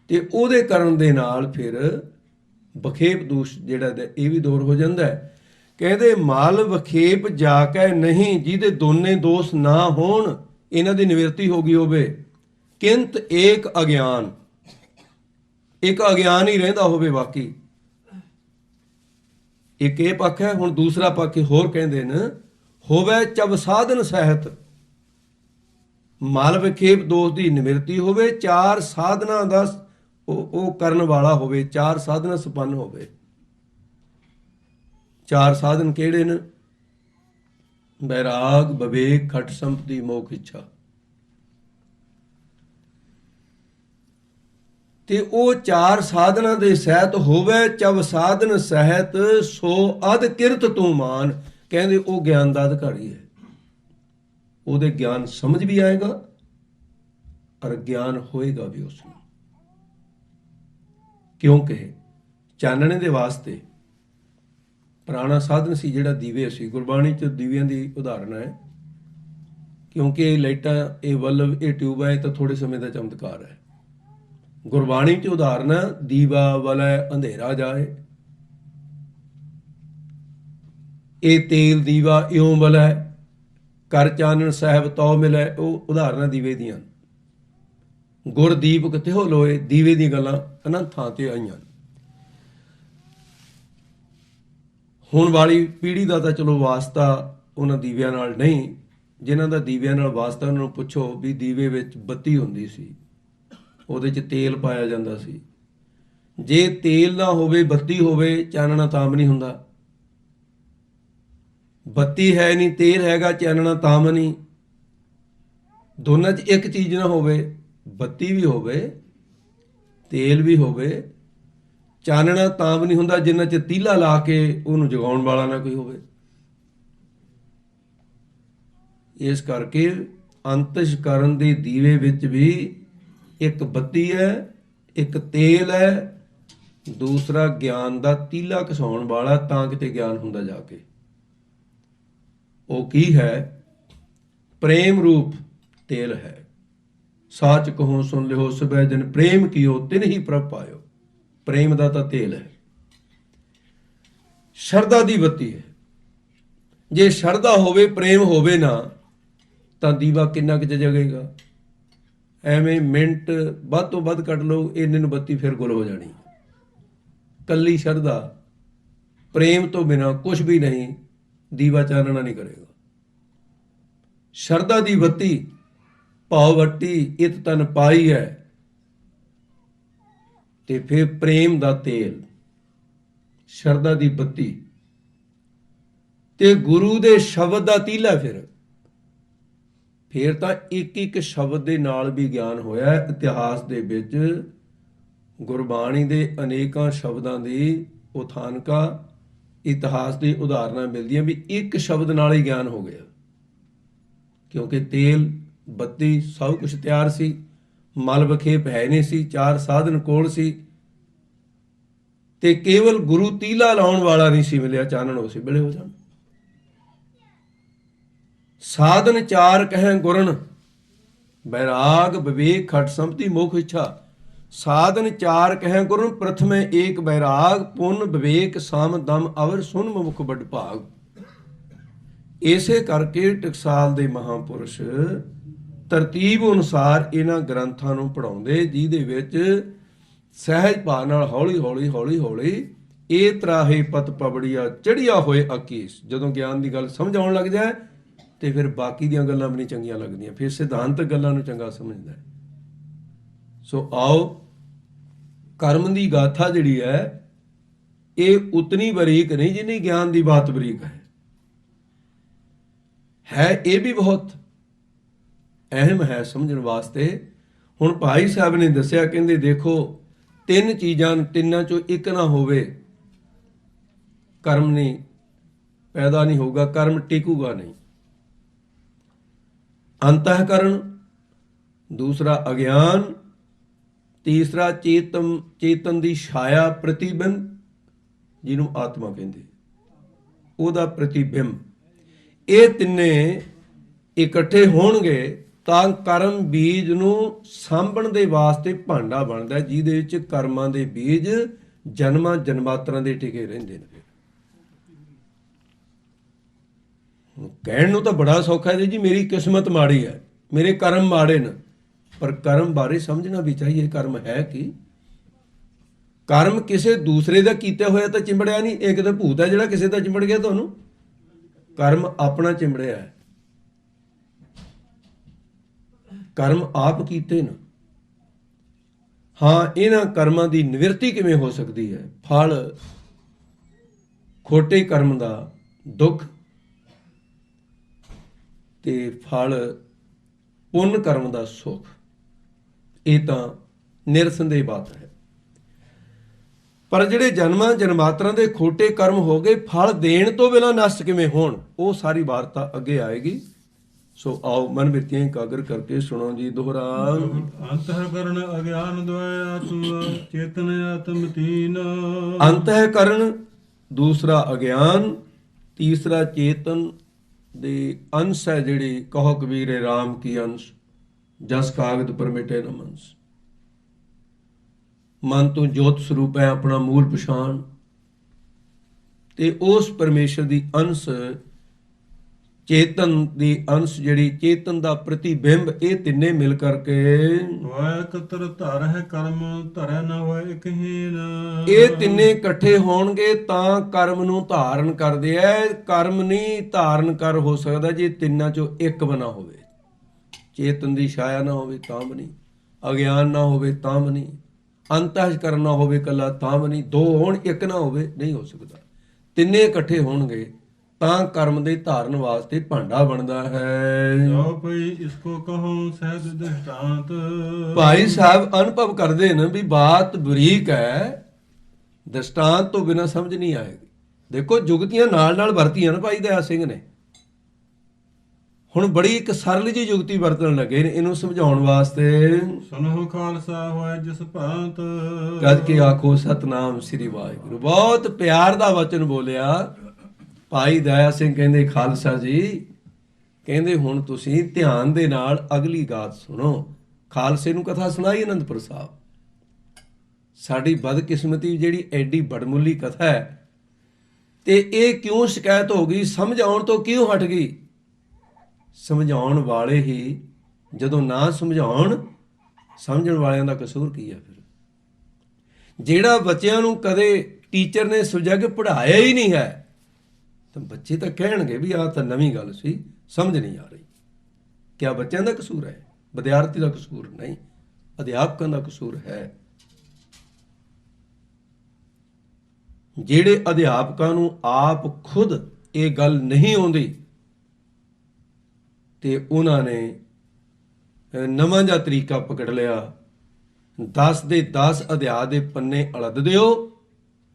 ਤੇ ਉਹਦੇ ਕਰਨ ਦੇ ਨਾਲ ਫਿਰ ਵਖੇਪ ਦੋਸ਼ ਜਿਹੜਾ ਇਹ ਵੀ ਦੂਰ ਹੋ ਜਾਂਦਾ ਹੈ। ਕਹਿੰਦੇ ਮਲ ਵਖੇਪ ਜਾ ਕੇ ਨਹੀਂ, ਜਿਹਦੇ ਦੋਨੇ ਦੋਸ਼ ਨਾ ਹੋਣ, ਇਹਨਾਂ ਦੀ ਨਿਵਰਤੀ ਹੋ ਗਈ ਹੋਵੇ। ਕਿੰਤ ਏਕ ਅਗਿਆਨ, ਇੱਕ ਅਗਿਆਨ ਹੀ ਰਹਿੰਦਾ ਹੋਵੇ ਬਾਕੀ। ਇੱਕ ਇਹ ਪੱਖ ਹੈ। ਹੁਣ ਦੂਸਰਾ ਪੱਖ ਹੋਰ ਕਹਿੰਦੇ ਨੇ ਹੋਵੇ ਚਵ ਸਾਧਨ ਸਹਿਤ। ਮਲ ਵਖੇਪ ਦੋਸ਼ ਦੀ ਨਿਵਰਤੀ ਹੋਵੇ, ਚਾਰ ਸਾਧਨਾ ਦਾ ਉਹ ਕਰਨ ਵਾਲਾ ਹੋਵੇ, ਚਾਰ ਸਾਧਨਾ ਸੰਪੰਨ ਹੋਵੇ। ਚਾਰ ਸਾਧਨ ਕਿਹੜੇ ਨੇ? ਬੈਰਾਗ, ਵਿਵੇਕ, ਖਟ ਸੰਪਤੀ, ਮੋਖ ਇੱਛਾ। ਤੇ ਉਹ ਚਾਰ ਸਾਧਨਾ ਦੇ ਸਹਿਤ ਹੋਵੇ ਚਵ ਸਾਧਨ ਸਹਿਤ, ਸੋ ਅਧ ਕਿਰਤ ਤੂੰ ਮਾਨ। ਕਹਿੰਦੇ ਉਹ ਗਿਆਨ ਦਾ ਅਧਿਕਾਰੀ ਹੈ। ਉਹਦੇ ਗਿਆਨ ਸਮਝ ਵੀ ਆਏਗਾ ਔਰ ਗਿਆਨ ਹੋਏਗਾ ਵੀ ਉਸ ਨੂੰ। ਕਿਉਂਕਿ ਚਾਨਣੇ ਦੇ ਵਾਸਤੇ ਪੁਰਾਣਾ ਸਾਧਨ ਸੀ ਜਿਹੜਾ ਦੀਵੇ ਸੀ। ਗੁਰਬਾਣੀ 'ਚ ਦੀਵਿਆਂ ਦੀ ਉਦਾਹਰਣ ਹੈ, ਕਿਉਂਕਿ ਇਹ ਲਾਈਟਾਂ, ਇਹ ਬਲਬ, ਇਹ ਟਿਊਬ ਹੈ, ਤਾਂ ਥੋੜੇ ਸਮੇਂ ਦਾ ਚਮਤਕਾਰ ਹੈ। ਗੁਰਬਾਣੀ 'ਚ ਉਦਾਹਰਣ ਦੀਵਾ ਵਲੈ ਅੰਧੇਰਾ ਜਾਏ, ਇਹ ਤੇਲ ਦੀਵਾ ਇਉਂ ਵਲੈ, ਕਰ ਚਾਨਣ ਸਾਹਿਬ ਤਉ ਮਿਲੈ। ਉਹ ਉਦਾਹਰਨਾਂ ਦੀਵੇ ਦੀਆਂ। ਗੁਰ ਦੀਪਕ ਤਿਹੁ ਲੋਏ, ਦੀਵੇ ਦੀਆਂ ਗੱਲਾਂ ਅਨੰਤ ਥਾਂ ਤੇ ਆਈਆਂ। ਹੁਣ ਵਾਲੀ ਪੀੜ੍ਹੀ ਦਾ ਤਾਂ ਚਲੋ ਵਾਸਤਾ ਉਹਨਾਂ ਦੀਵਿਆਂ ਨਾਲ ਨਹੀਂ, ਜਿਨ੍ਹਾਂ ਦਾ ਦੀਵਿਆਂ ਨਾਲ ਵਾਸਤਾ ਉਹਨਾਂ ਨੂੰ ਪੁੱਛੋ ਵੀ ਦੀਵੇ ਵਿੱਚ ਬੱਤੀ ਹੁੰਦੀ ਸੀ, ਉਹਦੇ 'ਚ ਤੇਲ ਪਾਇਆ ਜਾਂਦਾ ਸੀ। ਜੇ ਤੇਲ ਨਾ ਹੋਵੇ ਬੱਤੀ ਹੋਵੇ, ਚਾਨਣਾ ਤਾਮ ਨਹੀਂ ਹੁੰਦਾ। ਬੱਤੀ ਹੈ ਨਹੀਂ, ਤੇਲ ਹੈਗਾ, ਚਾਨਣਾ ਤਾਮ ਨਹੀਂ। ਦੋਨਾਂ 'ਚ ਇੱਕ ਚੀਜ਼ ਨਾ ਹੋਵੇ, ਬੱਤੀ ਵੀ ਹੋਵੇ ਤੇਲ ਵੀ ਹੋਵੇ, ਚਾਨਣਾ ਤਾਮ ਨਹੀਂ ਹੁੰਦਾ ਜਿੰਨਾ 'ਚ ਤੀਲਾ ਲਾ ਕੇ ਉਹਨੂੰ ਜਗਾਉਣ ਵਾਲਾ ਨਾ ਕੋਈ ਹੋਵੇ। ਇਸ ਕਰਕੇ ਅੰਤਸ਼ਕਰਨ ਦੇ ਦੀਵੇ ਵਿੱਚ ਵੀ ਇੱਕ ਬੱਤੀ ਹੈ, ਇੱਕ ਤੇਲ ਹੈ, ਦੂਸਰਾ ਗਿਆਨ ਦਾ ਤੀਲਾ ਘਸਾਉਣ ਵਾਲਾ, ਤਾਂ ਕਿਤੇ ਗਿਆਨ ਹੁੰਦਾ ਜਾ ਕੇ। ਉਹ ਕੀ ਹੈ? ਪ੍ਰੇਮ ਰੂਪ ਤੇਲ ਹੈ। ਸਾਚ ਕਹੋ ਸੁਣ ਲਿਓ ਸਭੈ ਜਨ ਪ੍ਰੇਮ ਕੀਓ ਤਿਨ ਹੀ ਪ੍ਰਭ ਪਾਇਓ। ਪ੍ਰੇਮ ਦਾ ਤਾਂ ਤੇਲ ਹੈ। ਸ਼ਰਧਾ ਦੀ ਬੱਤੀ ਹੈ। ਜੇ ਸ਼ਰਧਾ ਹੋਵੇ, ਪ੍ਰੇਮ ਹੋਵੇ ਨਾ, ਤਾਂ ਦੀਵਾ ਕਿੰਨਾ ਕੁ ਜਗੇਗਾ? ਐਵੇਂ ਮਿੰਟ ਵੱਧ ਤੋਂ ਵੱਧ ਕੱਢ ਲਓ, ਇੰਨੇ ਨੂੰ ਬੱਤੀ ਫਿਰ ਗੁਲ ਹੋ ਜਾਣੀ। ਕੱਲੀ ਸ਼ਰਧਾ, ਪ੍ਰੇਮ ਤੋਂ ਬਿਨਾਂ ਕੁਝ ਵੀ ਨਹੀਂ, ਦੀਵਾ ਚਾਨਣਾ ਨਹੀਂ ਕਰੇਗਾ। ਸ਼ਰਧਾ ਦੀ ਬੱਤੀ ਭਾਵ ਵੱਟੀ ਇਤ ਤਨ ਪਾਈ ਹੈ, ਤੇ ਫਿਰ ਪ੍ਰੇਮ ਦਾ ਤੇਲ, ਸ਼ਰਧਾ ਦੀ ਬੱਤੀ ਤੇ ਗੁਰੂ ਦੇ ਸ਼ਬਦ ਦਾ ਤੀਲਾ। ਫਿਰ ਤਾਂ ਇੱਕ ਇੱਕ ਸ਼ਬਦ ਦੇ ਨਾਲ ਵੀ ਗਿਆਨ ਹੋਇਆ। ਇਤਿਹਾਸ ਦੇ ਵਿੱਚ ਗੁਰਬਾਣੀ ਦੇ ਅਨੇਕਾਂ ਸ਼ਬਦਾਂ ਦੀ ਉਥਾਨਕਾ ਇਤਿਹਾਸ ਦੀ ਉਦਾਹਰਨਾਂ ਮਿਲਦੀਆਂ ਵੀ ਇੱਕ ਸ਼ਬਦ ਨਾਲ ਹੀ ਗਿਆਨ ਹੋ ਗਿਆ। ਕਿਉਂਕਿ ਤੇਲ, ਬੱਤੀ ਸਭ ਕੁਝ ਤਿਆਰ ਸੀ, ਮਲ ਵਿਖੇਪ ਹੈ ਨਹੀਂ ਸੀ, ਚਾਰ ਸਾਧਨ ਕੋਲ ਸੀ, ਤੇ ਕੇਵਲ ਗੁਰੂ ਤੀਲਾ ਲਾਉਣ ਵਾਲਾ ਨਹੀਂ ਸੀ ਮਿਲਿਆ, ਚਾਨਣ ਉਸੇ ਵੇਲੇ ਹੋ ਜਾਣ। ਸਾਧਨ ਚਾਰ ਕਹਿ ਗੁਰਨ, ਬੈਰਾਗ ਵਿਵੇਕ ਖਟ ਸੰਪਤੀ ਮੋਖ ਇੱਛਾ। ਸਾਧਨ ਚਾਰ ਕਹਿ ਗੁਰਨ, ਪ੍ਰਥਮੇ ਏਕ ਬੈਰਾਗ, ਪੁੰਨ ਵਿਵੇਕ ਸਮ ਦਮ ਅਵਰ ਸੁਨ ਮੁਖ ਵੱਡ ਭਾਗ। ਇਸੇ ਕਰਕੇ ਟਕਸਾਲ ਦੇ ਮਹਾਂਪੁਰਸ਼ ਤਰਤੀਬ ਅਨੁਸਾਰ ਇਹਨਾਂ ਗ੍ਰੰਥਾਂ ਨੂੰ ਪੜ੍ਹਾਉਂਦੇ, ਜਿਹਦੇ ਵਿੱਚ ਸਹਿਜ ਭਾਅ ਨਾਲ ਹੌਲੀ ਹੌਲੀ ਹੌਲੀ ਹੌਲੀ ਇਹ ਤਰਾਹੇ ਪਤ ਪਬੜੀਆ ਚੜ੍ਹਿਆ ਹੋਏ ਆਕੀਸ। ਜਦੋਂ ਗਿਆਨ ਦੀ ਗੱਲ ਸਮਝ ਆਉਣ ਲੱਗ ਜਾਏ ਤੇ ਫਿਰ ਬਾਕੀ ਦੀਆਂ ਗੱਲਾਂ ਵੀ ਨਹੀਂ ਚੰਗੀਆਂ ਲੱਗਦੀਆਂ, ਫਿਰ ਸਿਧਾਂਤਕ ਗੱਲਾਂ ਨੂੰ ਚੰਗਾ ਸਮਝਦਾ ਹੈ। ਸੋ ਆਓ, ਕਰਮ ਦੀ ਗਾਥਾ ਜਿਹੜੀ ਹੈ ਇਹ ਉਤਨੀ ਬਰੀਕ ਨਹੀਂ ਜਿੰਨੀ ਗਿਆਨ ਦੀ ਬਾਤ ਬਰੀਕ ਹੈ ਇਹ ਵੀ ਬਹੁਤ ਅਹਿਮ ਹੈ ਸਮਝਣ ਵਾਸਤੇ। ਹੁਣ ਭਾਈ ਸਾਹਿਬ ਨੇ ਦੱਸਿਆ, ਕਹਿੰਦੇ ਦੇਖੋ ਤਿੰਨ ਚੀਜ਼ਾਂ, ਤਿੰਨਾਂ ਚੋਂ ਇੱਕ ਨਾ ਹੋਵੇ, ਕਰਮ ਨਹੀਂ ਪੈਦਾ ਨਹੀਂ ਹੋਊਗਾ, ਕਰਮ ਟਿਕੂਗਾ ਨਹੀਂ। ਅੰਤःਕਰਨ, ਦੂਸਰਾ ਅਗਿਆਨ, ਤੀਸਰਾ ਚੇਤਨ ਦੀ ਛਾਇਆ ਪ੍ਰਤੀਬਿੰਬ, ਜਿਹਨੂੰ ਆਤਮਾ ਕਹਿੰਦੇ, ਉਹਦਾ ਪ੍ਰਤੀਬਿੰਬ। ਇਹ ਤਿੰਨੇ ਇਕੱਠੇ ਹੋਣਗੇ ਤਾਂ ਕਰਮ ਬੀਜ ਨੂੰ ਸਾਂਭਣ ਦੇ ਵਾਸਤੇ ਭਾਂਡਾ ਬਣਦਾ, ਜਿਹਦੇ ਵਿੱਚ ਕਰਮਾਂ ਦੇ ਬੀਜ ਜਨਮਾਂ ਜਨਮਾਤਰਾਂ ਦੇ ਟਿਕੇ ਰਹਿੰਦੇ ਨੇ। ਕਹਿਣ ਨੂੰ ਤਾਂ ਬੜਾ ਸੌਖਾ ਹੈ ਜੀ, ਮੇਰੀ ਕਿਸਮਤ ਮਾੜੀ ਹੈ, ਮੇਰੇ ਕਰਮ ਮਾੜੇ ਨੇ, ਪਰ ਕਰਮ ਬਾਰੇ ਸਮਝਣਾ ਵੀ ਚਾਹੀਏ। ਕਰਮ ਹੈ ਕੀ? ਕਰਮ ਕਿਸੇ ਦੂਸਰੇ ਦਾ ਕੀਤਾ ਹੋਇਆ ਤਾਂ ਚਿੰਬੜਿਆ ਨਹੀਂ। ਇਹ ਕਿਤੇ ਭੂਤ ਹੈ ਜਿਹੜਾ ਕਿਸੇ ਦਾ ਚਿੰਬੜ ਗਿਆ ਤੁਹਾਨੂੰ? ਕਰਮ ਆਪਣਾ ਚਿੰਬੜਿਆ ਹੈ, ਕਰਮ ਆਪ ਕੀਤੇ ਨੇ। ਹਾਂ, ਇਹਨਾਂ ਕਰਮਾਂ ਦੀ ਨਿਵਰਤੀ ਕਿਵੇਂ ਹੋ ਸਕਦੀ ਹੈ? ਫਲ ਖੋਟੇ ਕਰਮ ਦਾ ਦੁੱਖ ਤੇ ਫਲ ਪੁੰਨ ਕਰਮ ਦਾ ਸੁੱਖ। ਇਹ ਤਾਂ ਨਿਰਸੰਦੇਹ ਬਾਤ ਹੈ। ਪਰ ਜਿਹੜੇ ਜਨਮਾਂ ਜਨਮਾਤਰਾਂ ਦੇ ਖੋਟੇ ਕਰਮ ਹੋ ਗਏ, ਫਲ ਦੇਣ ਤੋਂ ਬਿਨਾਂ ਨਸ਼ਟ ਕਿਵੇਂ ਹੋਣ, ਉਹ ਸਾਰੀ ਵਾਰਤਾ ਅੱਗੇ ਆਏਗੀ। ਸੋ ਆਓ ਮਨ ਬਿਰਤੀਆਂ ਇਕਾਗਰ ਕਰਕੇ ਸੁਣੋ ਜੀ ਦੁਹਰਾ। ਅੰਤఃਕਰਨ ਅਗਿਆਨ ਦੁਆਇ ਆਤਮ ਚੇਤਨ ਆਤਮ ਤੀਨ। ਅੰਤঃਕਰਨ, ਦੂਸਰਾ ਅਗਿਆਨ, ਤੀਸਰਾ ਚੇਤਨ ਦੇ ਅੰਸ਼ ਹੈ ਜਿਹੜੀ। ਕਹੋ ਕਬੀਰੇ ਰਾਮ ਕੀ ਅੰਸ਼, ਜਸ ਕਾਗਦ ਪਰ ਮਿਟੇ ਨ ਮੰਸ। ਮਨ ਤੋਂ ਜੋਤ ਸਰੂਪ ਹੈ ਆਪਣਾ ਮੂਲ ਪਛਾਣ, ਤੇ ਉਸ ਪਰਮੇਸ਼ਰ ਦੀ ਅੰਸ਼ ਚੇਤਨ ਦੀ ਅੰਸ਼ ਜਿਹੜੀ ਚੇਤਨ ਦਾ ਪ੍ਰਤੀਬਿੰਬ, ਇਹ ਤਿੰਨੇ ਮਿਲ ਕਰਕੇ ਹੋਇ ਇਕਤਰ ਧਰ ਹੈ ਕਰਮ ਧਰੈ ਨ ਹੋਇ ਇਕਹੀਨ। ਇਹ ਤਿੰਨੇ ਇਕੱਠੇ ਹੋਣਗੇ ਤਾਂ ਕਰਮ ਨੂੰ ਧਾਰਨ ਕਰਦੇ ਐ। ਕਰਮ ਨਹੀਂ ਧਾਰਨ ਕਰ ਹੋ ਸਕਦਾ ਜੇ ਤਿੰਨਾਂ ਚੋਂ ਇੱਕ ਬਣਾ ਹੋਵੇ। ਚੇਤਨ ਦੀ ਛਾਇਆ ਨਾ ਹੋਵੇ ਤਾਂ ਵੀ ਨਹੀਂ, ਅਗਿਆਨ ਨਾ ਹੋਵੇ ਤਾਂ ਵੀ ਨਹੀਂ, ਅੰਤਹਿਕਰਨ ਨਾ ਹੋਵੇ ਇਕੱਲਾ ਤਾਂ ਵੀ ਨਹੀਂ, ਦੋ ਹੋਣ ਇੱਕ ਨਾ ਹੋਵੇ ਨਹੀਂ ਹੋ ਸਕਦਾ। ਤਿੰਨੇ ਇਕੱਠੇ ਹੋਣਗੇ ਤਾਂ ਕਰਮ ਦੇ ਧਾਰਨ ਵਾਸਤੇ ਭਾਂਡਾ ਬਣਦਾ ਹੈ। ਜੋ ਭਈ ਇਸਕੋ ਕਹੋ ਸਹਿਜ ਦ੍ਰਿਸ਼ਟਾਂਤ। ਭਾਈ ਸਾਹਿਬ ਅਨੁਭਵ ਕਰਦੇ ਨੇ ਵੀ ਬਾਤ ਬਰੀਕ ਹੈ, ਦ੍ਰਿਸ਼ਟਾਂਤ ਤੋਂ ਬਿਨਾਂ ਸਮਝ ਨਹੀਂ ਆਏਗੀ। ਦੇਖੋ ਜੁਗਤੀਆਂ ਨਾਲ ਨਾਲ ਵਰਤੀਆਂ ਨਾ ਭਾਈ ਦਇਆ ਸਿੰਘ ਨੇ। ਹੁਣ ਬੜੀ ਇੱਕ ਸਰਲ ਜਿਹੀ ਜੁਗਤੀ ਵਰਤਣ ਲੱਗੇ ਨੇ ਇਹਨੂੰ ਸਮਝਾਉਣ ਵਾਸਤੇ। ਸੁਨਹੁ ਖਾਲਸਾ ਹੋਇ ਜਿਸ ਭਾਂਤ। ਗੱਜ ਕੇ ਆਖੋ ਸਤਨਾਮ ਸ੍ਰੀ ਵਾਹਿਗੁਰੂ। ਬਹੁਤ ਪਿਆਰ ਦਾ ਵਚਨ ਬੋਲਿਆ ਭਾਈ ਦਇਆ ਸਿੰਘ। ਕਹਿੰਦੇ ਖਾਲਸਾ ਜੀ, ਕਹਿੰਦੇ ਹੁਣ ਤੁਸੀਂ ਧਿਆਨ ਦੇ ਨਾਲ ਅਗਲੀ ਗਾਥ ਸੁਣੋ। ਖਾਲਸੇ ਨੂੰ ਕਥਾ ਸੁਣਾਈ ਅਨੰਦਪੁਰ ਸਾਹਿਬ। ਸਾਡੀ ਬਦਕਿਸਮਤੀ ਜਿਹੜੀ ਐਡੀ ਬੜਮੁੱਲੀ ਕਥਾ ਹੈ, ਤੇ ਇਹ ਕਿਉਂ ਸ਼ਿਕਾਇਤ ਹੋ ਗਈ? ਸਮਝ ਆਉਣ ਤੋਂ ਕਿਉਂ ਹਟ ਗਈ? ਸਮਝਾਉਣ ਵਾਲੇ ਹੀ ਜਦੋਂ ਨਾ ਸਮਝਾਉਣ, ਸਮਝਣ ਵਾਲਿਆਂ ਦਾ ਕਸੂਰ ਕੀ ਹੈ? ਫਿਰ ਜਿਹੜਾ ਬੱਚਿਆਂ ਨੂੰ ਕਦੇ ਟੀਚਰ ਨੇ ਸਬਜੈਕਟ ਪੜ੍ਹਾਇਆ ਹੀ ਨਹੀਂ ਹੈ, ਤਾਂ ਬੱਚੇ ਤਾਂ ਕਹਿਣਗੇ ਵੀ ਆਹ ਤਾਂ ਨਵੀਂ ਗੱਲ ਸੀ, ਸਮਝ ਨਹੀਂ ਆ ਰਹੀ। ਕਿਆ ਬੱਚਿਆਂ ਦਾ ਕਸੂਰ ਹੈ? ਵਿਦਿਆਰਥੀ ਦਾ ਕਸੂਰ ਨਹੀਂ, ਅਧਿਆਪਕਾਂ ਦਾ ਕਸੂਰ ਹੈ। ਜਿਹੜੇ ਅਧਿਆਪਕਾਂ ਨੂੰ ਆਪ ਖੁਦ ਇਹ ਗੱਲ ਨਹੀਂ ਆਉਂਦੀ, ਤੇ ਉਹਨਾਂ ਨੇ ਨਵਾਂ ਜਿਹਾ ਤਰੀਕਾ ਪਕੜ ਲਿਆ। 10 ਦੇ 10 ਅਧਿਆਇ ਦੇ ਪੰਨੇ ਅਲੱਦ ਦਿਓ,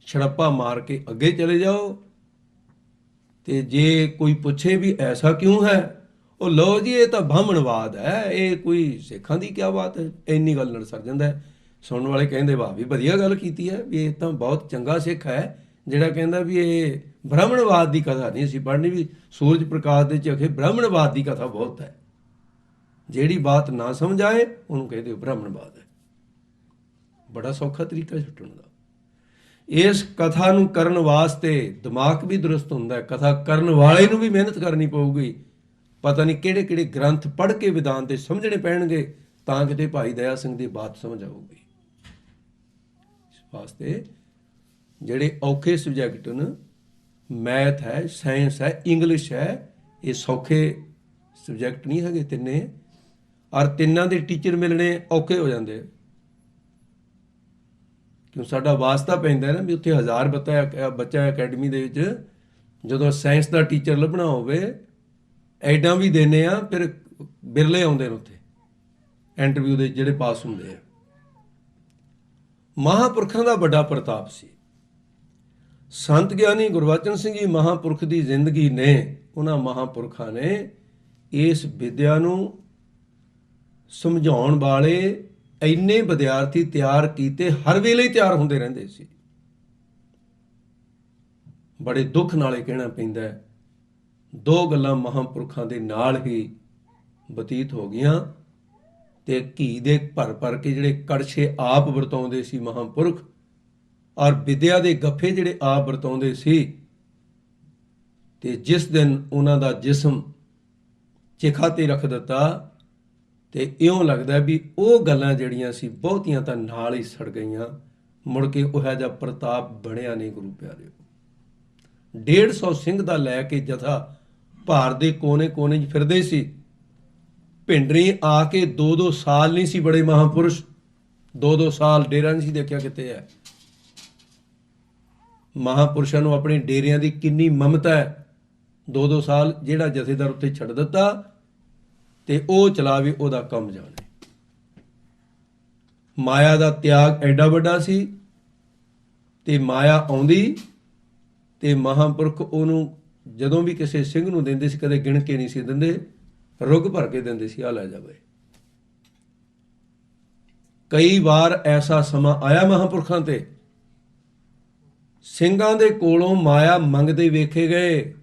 ਛੜੱਪਾ ਮਾਰ ਕੇ ਅੱਗੇ ਚਲੇ ਜਾਓ। ਤੇ ਜੇ ਕੋਈ ਪੁੱਛੇ ਵੀ ਐਸਾ ਕਿਉਂ ਹੈ, ਉਹ ਲਓ ਜੀ ਇਹ ਤਾਂ ਬ੍ਰਾਹਮਣਵਾਦ ਹੈ, ਇਹ ਕੋਈ ਸਿੱਖਾਂ ਦੀ ਕਿਆ ਬਾਤ ਹੈ, ਇੰਨੀ ਗੱਲ ਨਾਲ ਸਰ ਜਾਂਦਾ ਹੈ। ਸੁਣਨ ਵਾਲੇ ਕਹਿੰਦੇ ਵਾਹ ਵੀ ਵਧੀਆ ਗੱਲ ਕੀਤੀ ਹੈ, ਵੀ ਇਹ ਤਾਂ ਬਹੁਤ ਚੰਗਾ ਸਿੱਖ ਹੈ ਜਿਹੜਾ ਕਹਿੰਦਾ ਵੀ ਇਹ ਬ੍ਰਾਹਮਣਵਾਦ ਦੀ ਕਥਾ ਨਹੀਂ ਅਸੀਂ ਪੜ੍ਹਨੀ, ਵੀ ਸੂਰਜ ਪ੍ਰਕਾਸ਼ ਦੇ ਝੱਖੇ ਬ੍ਰਾਹਮਣਵਾਦ ਦੀ ਕਥਾ ਬਹੁਤ ਹੈ। ਜਿਹੜੀ ਬਾਤ ਨਾ ਸਮਝ ਆਏ ਉਹਨੂੰ ਕਹਿੰਦੇ ਬ੍ਰਾਹਮਣਵਾਦ ਹੈ। ਬੜਾ ਸੌਖਾ ਤਰੀਕਾ ਛੁੱਟਣ ਦਾ। ਇਸ ਕਥਾ ਨੂੰ ਕਰਨ ਵਾਸਤੇ ਦਿਮਾਗ ਵੀ ਦਰੁਸਤ ਹੁੰਦਾ ਹੈ, ਕਥਾ ਕਰਨ ਵਾਲੇ ਨੂੰ ਵੀ ਮਿਹਨਤ ਕਰਨੀ ਪਊਗੀ। ਪਤਾ ਨਹੀਂ ਕਿਹੜੇ ਕਿਹੜੇ ਗ੍ਰੰਥ ਪੜ੍ਹ ਕੇ ਵਿਧਾਨ ਤੇ ਸਮਝਣੇ ਪੈਣਗੇ ਤਾਂ ਕਿਤੇ ਭਾਈ ਦਇਆ ਸਿੰਘ ਦੀ ਬਾਤ ਸਮਝ ਆਊਗੀ। ਇਸ ਵਾਸਤੇ ਜਿਹੜੇ ਔਖੇ ਸਬਜੈਕਟ ਨੇ, ਮੈਥ ਹੈ, ਸਾਇੰਸ ਹੈ, ਇੰਗਲਿਸ਼ ਹੈ, ਇਹ ਸੌਖੇ ਸਬਜੈਕਟ ਨਹੀਂ ਹੈਗੇ ਤਿੰਨੇ। ਔਰ ਤਿੰਨਾਂ ਦੇ ਟੀਚਰ ਮਿਲਣੇ ਔਖੇ ਹੋ ਜਾਂਦੇ, ਕਿਉਂ ਸਾਡਾ ਵਾਸਤਾ ਪੈਂਦਾ ਨਾ ਵੀ ਉੱਥੇ 1000 ਬੱਚਾ ਅਕੈਡਮੀ ਦੇ ਵਿੱਚ, ਜਦੋਂ ਸਾਇੰਸ ਦਾ ਟੀਚਰ ਲੱਭਣਾ ਹੋਵੇ ਐਡਾਂ ਵੀ ਦਿੰਦੇ ਆ, ਫਿਰ ਬਿਰਲੇ ਆਉਂਦੇ ਨੇ ਉੱਥੇ ਇੰਟਰਵਿਊ ਦੇ ਜਿਹੜੇ ਪਾਸ ਹੁੰਦੇ ਆ। ਮਹਾਂਪੁਰਖਾਂ ਦਾ ਵੱਡਾ ਪ੍ਰਤਾਪ ਸੀ। ਸੰਤ ਗਿਆਨੀ ਗੁਰਬਚਨ ਸਿੰਘ ਜੀ ਮਹਾਂਪੁਰਖ ਦੀ ਜ਼ਿੰਦਗੀ ਨੇ, ਉਹਨਾਂ ਮਹਾਂਪੁਰਖਾਂ ਨੇ ਇਸ ਵਿਦਿਆ ਨੂੰ ਸਮਝਾਉਣ ਵਾਲੇ ਇੰਨੇ ਵਿਦਿਆਰਥੀ ਤਿਆਰ ਕੀਤੇ, ਹਰ ਵੇਲੇ ਹੀ ਤਿਆਰ ਹੁੰਦੇ ਰਹਿੰਦੇ ਸੀ। ਬੜੇ ਦੁੱਖ ਨਾਲ ਇਹ ਕਹਿਣਾ ਪੈਂਦਾ ਹੈ, 2 ਗੱਲਾਂ ਮਹਾਂਪੁਰਖਾਂ ਦੇ ਨਾਲ ਹੀ ਬਤੀਤ ਹੋ ਗਈਆਂ। ਤੇ ਘੀ ਦੇ ਭਰ ਭਰ ਕੇ ਜਿਹੜੇ ਕੜਛੇ ਆਪ ਵਰਤਾਉਂਦੇ ਸੀ ਮਹਾਂਪੁਰਖ, ਔਰ ਵਿਦਿਆ ਦੇ ਗੱਫੇ ਜਿਹੜੇ ਆਪ ਵਰਤਾਉਂਦੇ ਸੀ, ਤੇ ਜਿਸ ਦਿਨ ਉਹਨਾਂ ਦਾ ਜਿਸਮ ਚਿਖਾ ਤੇ ਰੱਖ ਦਿੱਤਾ, ਤੇ ਇਉਂ ਲੱਗਦਾ ਵੀ ਉਹ ਗੱਲਾਂ ਜਿਹੜੀਆਂ ਸੀ ਬਹੁਤੀਆਂ ਤਾਂ ਨਾਲ ਹੀ ਸੜ ਗਈਆਂ। ਮੁੜ ਕੇ ਉਹ ਜਿਹਾ ਪ੍ਰਤਾਪ ਬਣਿਆ ਨਹੀਂ ਗੁਰੂ ਪਿਆਰਿਓ। 150 ਸਿੰਘ ਦਾ ਲੈ ਕੇ ਜਥਾ ਭਾਰਤ ਦੇ ਕੋਨੇ-ਕੋਨੇ 'ਚ ਫਿਰਦੇ ਸੀ। ਭਿੰਡਰੀ ਆ ਕੇ 2-2 ਸਾਲ ਨਹੀਂ ਸੀ ਬੜੇ ਮਹਾਂਪੁਰਸ਼, 2-2 ਸਾਲ ਡੇਰਾ ਨਹੀਂ ਸੀ ਦੇਖਿਆ ਕਿਤੇ ਹੈ। ਮਹਾਂਪੁਰਸ਼ਾਂ ਨੂੰ ਆਪਣੇ ਡੇਰਿਆਂ ਦੀ ਕਿੰਨੀ ਮਮਤਾ ਹੈ। 2-2 ਸਾਲ ਜਿਹੜਾ ਜਥੇਦਾਰ ਉੱਥੇ ਛੱਡ ਦਿੱਤਾ ਤੇ ਉਹ ਚਲਾਵੇ ਉਹਦਾ ਕੰਮ ਜਾਣੇ। ਮਾਇਆ ਦਾ ਤਿਆਗ ਐਡਾ ਵੱਡਾ ਸੀ, ਤੇ ਮਾਇਆ ਆਉਂਦੀ ਤੇ ਮਹਾਂਪੁਰਖ ਉਹਨੂੰ ਜਦੋਂ ਵੀ ਕਿਸੇ ਸਿੰਘ ਨੂੰ ਦਿੰਦੇ ਸੀ, ਕਦੇ ਗਿਣ ਕੇ ਨਹੀਂ ਸੀ ਦਿੰਦੇ, ਰੁੱਗ ਭਰ ਕੇ ਦਿੰਦੇ ਸੀ, ਆ ਲੈ ਜਾ ਬਈ। ਕਈ ਵਾਰ ਐਸਾ ਸਮਾਂ ਆਇਆ ਮਹਾਂਪੁਰਖਾਂ ਤੇ, ਸਿੰਘਾਂ ਦੇ ਕੋਲੋਂ ਮਾਇਆ ਮੰਗਦੇ ਵੇਖੇ ਗਏ।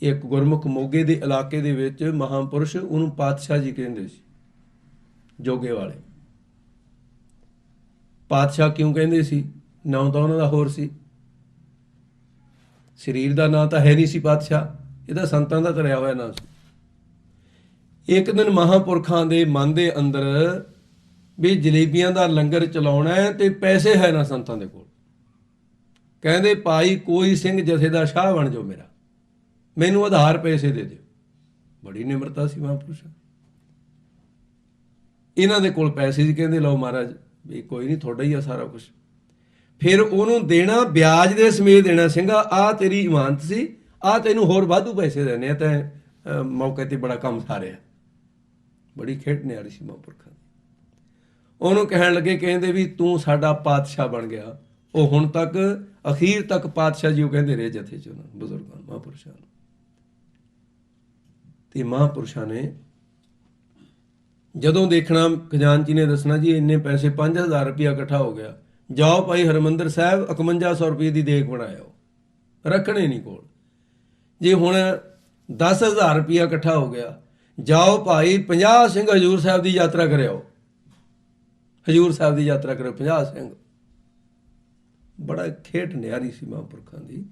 ਇੱਕ ਗੁਰਮੁਖ ਮੋਗੇ ਦੇ ਇਲਾਕੇ ਦੇ ਵਿੱਚ ਮਹਾਂਪੁਰਸ਼, ਉਹਨੂੰ ਪਾਤਸ਼ਾਹ ਜੀ ਕਹਿੰਦੇ ਸੀ, ਜੋਗੇ ਵਾਲੇ। ਪਾਤਸ਼ਾਹ ਕਿਉਂ ਕਹਿੰਦੇ ਸੀ? ਨਾਂ ਤਾਂ ਉਹਨਾਂ ਦਾ ਹੋਰ ਸੀ। ਸਰੀਰ ਦਾ ਨਾਂ ਤਾਂ ਹੈ ਨਹੀਂ ਸੀ ਪਾਤਸ਼ਾਹ, ਇਹ ਤਾਂ ਸੰਤਾਂ ਦਾ ਧਰਿਆ ਹੋਇਆ ਨਾਂ ਸੀ। ਇੱਕ ਦਿਨ ਮਹਾਂਪੁਰਖਾਂ ਦੇ ਮਨ ਦੇ ਅੰਦਰ ਵੀ ਜਲੇਬੀਆਂ ਦਾ ਲੰਗਰ ਚਲਾਉਣਾ ਹੈ ਤੇ ਪੈਸੇ ਹੈ ਨਾ ਸੰਤਾਂ ਦੇ ਕੋਲ। ਕਹਿੰਦੇ ਭਾਈ ਕੋਈ ਸਿੰਘ ਜਥੇ ਦਾ ਸ਼ਾਹ ਬਣ ਜਾਓ ਮੇਰਾ, ਮੈਨੂੰ ਆਧਾਰ ਪੈਸੇ ਦੇ ਦਿਓ। ਬੜੀ ਨਿਮਰਤਾ ਸੀ ਮਹਾਂਪੁਰਸ਼ਾਂ। ਇਹਨਾਂ ਦੇ ਕੋਲ ਪੈਸੇ ਸੀ, ਕਹਿੰਦੇ ਲਓ ਮਹਾਰਾਜ ਵੀ ਕੋਈ ਨਹੀਂ, ਤੁਹਾਡਾ ਹੀ ਆ ਸਾਰਾ ਕੁਝ। ਫਿਰ ਉਹਨੂੰ ਦੇਣਾ ਵਿਆਜ ਦੇ ਸਮੇਤ ਦੇਣਾ, ਸਿੰਘਾ ਆਹ ਤੇਰੀ ਇਮਾਨਤ ਸੀ, ਆਹ ਤੈਨੂੰ ਹੋਰ ਵਾਧੂ ਪੈਸੇ ਦੇਣੇ ਆ, ਤੈਂ ਮੌਕੇ ਤੇ ਬੜਾ ਕੰਮ ਸਾਰਿਆ। ਬੜੀ ਖੇਡ ਨਿਆਰੀ ਸੀ ਮਹਾਂਪੁਰਖਾਂ ਦੀ। ਉਹਨੂੰ ਕਹਿਣ ਲੱਗੇ, ਕਹਿੰਦੇ ਵੀ ਤੂੰ ਸਾਡਾ ਪਾਤਸ਼ਾਹ ਬਣ ਗਿਆ। ਉਹ ਹੁਣ ਤੱਕ ਅਖੀਰ ਤੱਕ ਪਾਤਸ਼ਾਹ ਜੀ ਉਹ ਕਹਿੰਦੇ ਰਹੇ ਜਥੇ 'ਚ ਉਹਨਾਂ ਬਜ਼ੁਰਗਾਂ ਮਹਾਂਪੁਰਸ਼ਾਂ ਨੂੰ। ਤੇ ਮਹਾਂਪੁਰਸ਼ਾਂ ਨੇ ਜਦੋਂ ਦੇਖਣਾ, ਖਜ਼ਾਨਚੀ ਨੇ ਦੱਸਣਾ ਜੀ ਇੰਨੇ ਪੈਸੇ 5000 ਰੁਪਇਆ ਇਕੱਠਾ ਹੋ ਗਿਆ, ਜਾਓ ਭਾਈ ਹਰਿਮੰਦਰ ਸਾਹਿਬ 5100 ਰੁਪਏ ਦੀ ਦੇਖ ਬਣਾਇਓ, ਰੱਖਣੇ ਨਹੀਂ ਕੋਲ। ਜੇ ਹੁਣ 10000 ਰੁਪਇਆ ਇਕੱਠਾ ਹੋ ਗਿਆ, ਜਾਓ ਭਾਈ 50 ਸਿੰਘ ਹਜ਼ੂਰ ਸਾਹਿਬ ਦੀ ਯਾਤਰਾ ਕਰਿਓ, ਹਜ਼ੂਰ ਸਾਹਿਬ ਦੀ ਯਾਤਰਾ ਕਰਿਓ 50 ਸਿੰਘ। ਬੜਾ ਖੇਡ ਨਿਆਰੀ ਸੀ ਮਹਾਂਪੁਰਖਾਂ ਦੀ।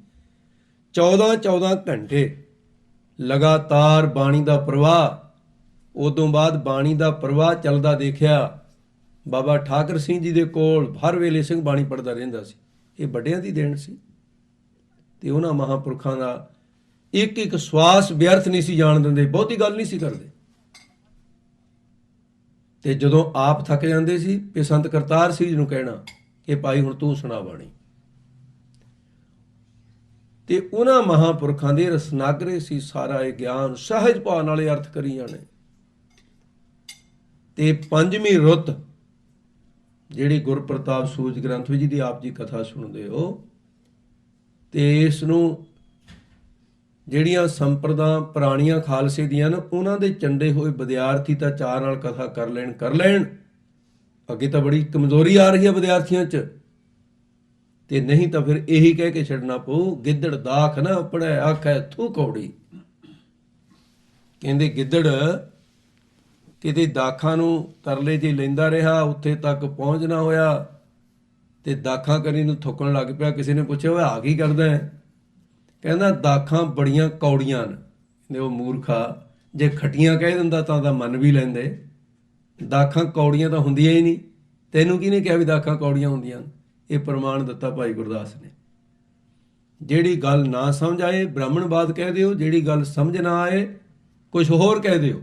14 ਘੰਟੇ ਲਗਾਤਾਰ ਬਾਣੀ ਦਾ ਪ੍ਰਵਾਹ। ਉਦੋਂ ਬਾਅਦ ਬਾਣੀ ਦਾ ਪ੍ਰਵਾਹ ਚੱਲਦਾ ਦੇਖਿਆ ਬਾਬਾ ਠਾਕਰ ਸਿੰਘ ਜੀ ਦੇ ਕੋਲ ਹਰ ਵੇਲੇ ਸਿੰਘ ਬਾਣੀ ਪੜ੍ਹਦਾ ਰਹਿੰਦਾ ਸੀ। ਇਹ ਵੱਡਿਆਂ ਦੀ ਦੇਣ ਸੀ। ਤੇ ਉਹਨਾਂ ਮਹਾਂਪੁਰਖਾਂ ਦਾ ਇੱਕ ਇੱਕ ਸਵਾਸ ਵਿਅਰਥ ਨਹੀਂ ਸੀ ਜਾਣ ਦਿੰਦੇ, ਬਹੁਤੀ ਗੱਲ ਨਹੀਂ ਸੀ ਕਰਦੇ। ਤੇ ਜਦੋਂ ਆਪ ਥੱਕ ਜਾਂਦੇ ਸੀ ਤੇ ਸੰਤ ਕਰਤਾਰ ਸਿੰਘ ਜੀ ਨੂੰ ਕਹਿਣਾ ਕਿ ਭਾਈ ਹੁਣ ਤੂੰ ਸੁਣਾ ਬਾਣੀ। ਤੇ ਉਹਨਾਂ ਮਹਾਂਪੁਰਖਾਂ ਦੇ ਰਸਨਾਗਰੇ ਸੀ ਸਾਰਾ ਇਹ ਗਿਆਨ, ਸਹਿਜ ਭਾਅ ਨਾਲੇ ਅਰਥ ਕਰੀ ਜਾਣੇ। ਤੇ ਪੰਜਵੀਂ ਰੁੱਤ ਜਿਹੜੀ ਗੁਰਪ੍ਰਤਾਪ ਸੂਰਜ ਗ੍ਰੰਥ ਵਿੱਚ ਜਿਹਦੀ ਆਪ ਜੀ ਕਥਾ ਸੁਣਦੇ ਹੋ, ਤੇ ਇਸ ਨੂੰ ਜਿਹੜੀਆਂ ਸੰਪਰਦਾ ਪੁਰਾਣੀਆਂ ਖਾਲਸੇ ਦੀਆਂ ਨੇ ਉਹਨਾਂ ਦੇ ਚੰਡੇ ਹੋਏ ਵਿਦਿਆਰਥੀ ਤਾਂ ਚਾਰ ਨਾਲ ਕਥਾ ਕਰ ਲੈਣ। ਅੱਗੇ ਤਾਂ ਬੜੀ ਕਮਜ਼ੋਰੀ ਆ ਰਹੀ ਹੈ ਵਿਦਿਆਰਥੀਆਂ 'ਚ, ਤੇ ਨਹੀਂ ਤਾਂ ਫਿਰ ਇਹੀ ਕਹਿ ਕੇ ਛੱਡਣਾ ਪਊ, ਗਿੱਦੜ ਦਾਖ ਨਾ ਪੜੈ ਆਖੈ ਥੂ ਕੌੜੀ। ਕਹਿੰਦੇ ਗਿੱਦੜ ਕਿਤੇ ਦਾਖਾਂ ਨੂੰ ਤਰਲੇ 'ਚ ਲੈਂਦਾ ਰਿਹਾ, ਉੱਥੇ ਤੱਕ ਪਹੁੰਚ ਨਾ ਹੋਇਆ ਤੇ ਦਾਖਾਂ ਕਰੀ ਨੂੰ ਥੁੱਕਣ ਲੱਗ ਪਿਆ। ਕਿਸੇ ਨੇ ਪੁੱਛਿਆ ਓਏ ਆ ਕੀ ਕਰਦਾ ਹੈ? ਕਹਿੰਦਾ ਦਾਖਾਂ ਬੜੀਆਂ ਕੌੜੀਆਂ ਨੇ। ਕਹਿੰਦੇ ਉਹ ਮੂਰਖਾ, ਜੇ ਖੱਟੀਆਂ ਕਹਿ ਦਿੰਦਾ ਤਾਂ ਮੰਨ ਵੀ ਲੈਂਦੇ, ਦਾਖਾਂ ਕੌੜੀਆਂ ਤਾਂ ਹੁੰਦੀਆਂ ਹੀ ਨਹੀਂ। ਤੈਨੂੰ ਕਿਹਨੇ ਕਿਹਾ ਵੀ ਦਾਖਾਂ ਕੌੜੀਆਂ ਹੁੰਦੀਆਂ? ਇਹ ਪ੍ਰਮਾਣ ਦਿੱਤਾ ਭਾਈ ਗੁਰਦਾਸ ਨੇ। ਜਿਹੜੀ ਗੱਲ ਨਾ ਸਮਝ ਆਏ ਬ੍ਰਾਹਮਣਵਾਦ ਕਹਿ ਦਿਓ, ਜਿਹੜੀ ਗੱਲ ਸਮਝ ਨਾ ਆਏ ਕੁਝ ਹੋਰ ਕਹਿ ਦਿਓ,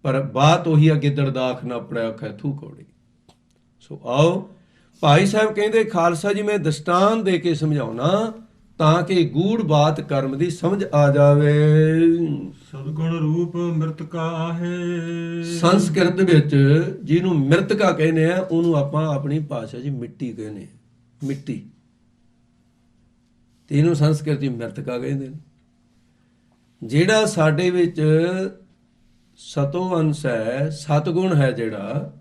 ਪਰ ਬਾਤ ਉਹੀ ਆ ਗਿੱਦੜ ਦਾਖ ਨਾ ਪੜਿਆ ਆਖੈ ਥੂ ਕੌੜੀ। ਸੋ ਆਓ ਭਾਈ ਸਾਹਿਬ ਕਹਿੰਦੇ ਖਾਲਸਾ ਜੀ ਮੈਂ ਦਸਤਾਨ ਦੇ ਕੇ ਸਮਝਾਉਣਾ ਤਾਂ ਕਿ ਗੂੜ ਬਾਤ ਕਰਮ ਦੀ ਸਮਝ ਆ ਜਾਵੇ। ਸਦਗੁਣ ਰੂਪ ਮ੍ਰਿਤਕਾ ਹੈ। ਸੰਸਕ੍ਰਿਤ ਵਿੱਚ ਜਿਹਨੂੰ ਮ੍ਰਿਤਕਾ ਕਹਿੰਦੇ ਆ ਉਹਨੂੰ ਆਪਾਂ ਆਪਣੀ ਭਾਸ਼ਾ 'ਚ ਮਿੱਟੀ ਕਹਿੰਦੇ ਆ, ਮਿੱਟੀ। ਤੇ ਇਹਨੂੰ ਸੰਸਕ੍ਰਿਤ 'ਚ ਮ੍ਰਿਤਕਾ ਕਹਿੰਦੇ ਨੇ। ਜਿਹੜਾ ਸਾਡੇ ਵਿੱਚ ਸਤੋ ਅੰਸ਼ ਹੈ, ਸਤਗੁਣ ਹੈ ਜਿਹੜਾ,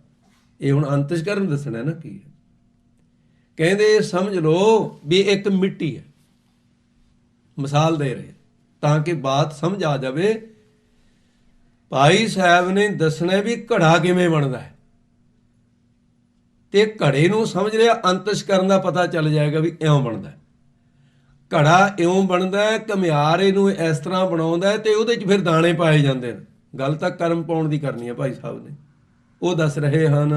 ਇਹ ਹੁਣ ਅੰਤਸ਼ਕਰਨ ਦੱਸਣਾ ਨਾ ਕੀ ਹੈ। ਕਹਿੰਦੇ ਸਮਝ ਲਓ ਵੀ ਇੱਕ ਮਿੱਟੀ ਹੈ, ਮਿਸਾਲ ਦੇ ਰਹੇ ਤਾਂ ਕਿ ਬਾਤ ਸਮਝ ਆ ਜਾਵੇ। ਭਾਈ ਸਾਹਿਬ ਨੇ ਦੱਸਣਾ ਵੀ ਘੜਾ ਕਿਵੇਂ ਬਣਦਾ ਹੈ, ਤੇ ਘੜੇ ਨੂੰ ਸਮਝ ਲਿਆ ਅੰਤਸ਼ਕਰਨ ਦਾ ਪਤਾ ਚੱਲ ਜਾਏਗਾ ਵੀ ਇਉਂ ਬਣਦਾ। ਘੜਾ ਇਉਂ ਬਣਦਾ, ਘੁਮਿਆਰ ਇਹਨੂੰ ਇਸ ਤਰ੍ਹਾਂ ਬਣਾਉਂਦਾ ਤੇ ਉਹਦੇ 'ਚ ਫਿਰ ਦਾਣੇ ਪਾਏ ਜਾਂਦੇ ਨੇ। ਗੱਲ ਤਾਂ ਕਰਮ ਪਾਉਣ ਦੀ ਕਰਨੀ ਹੈ ਭਾਈ ਸਾਹਿਬ ਨੇ, ਉਹ ਦੱਸ ਰਹੇ ਹਨ।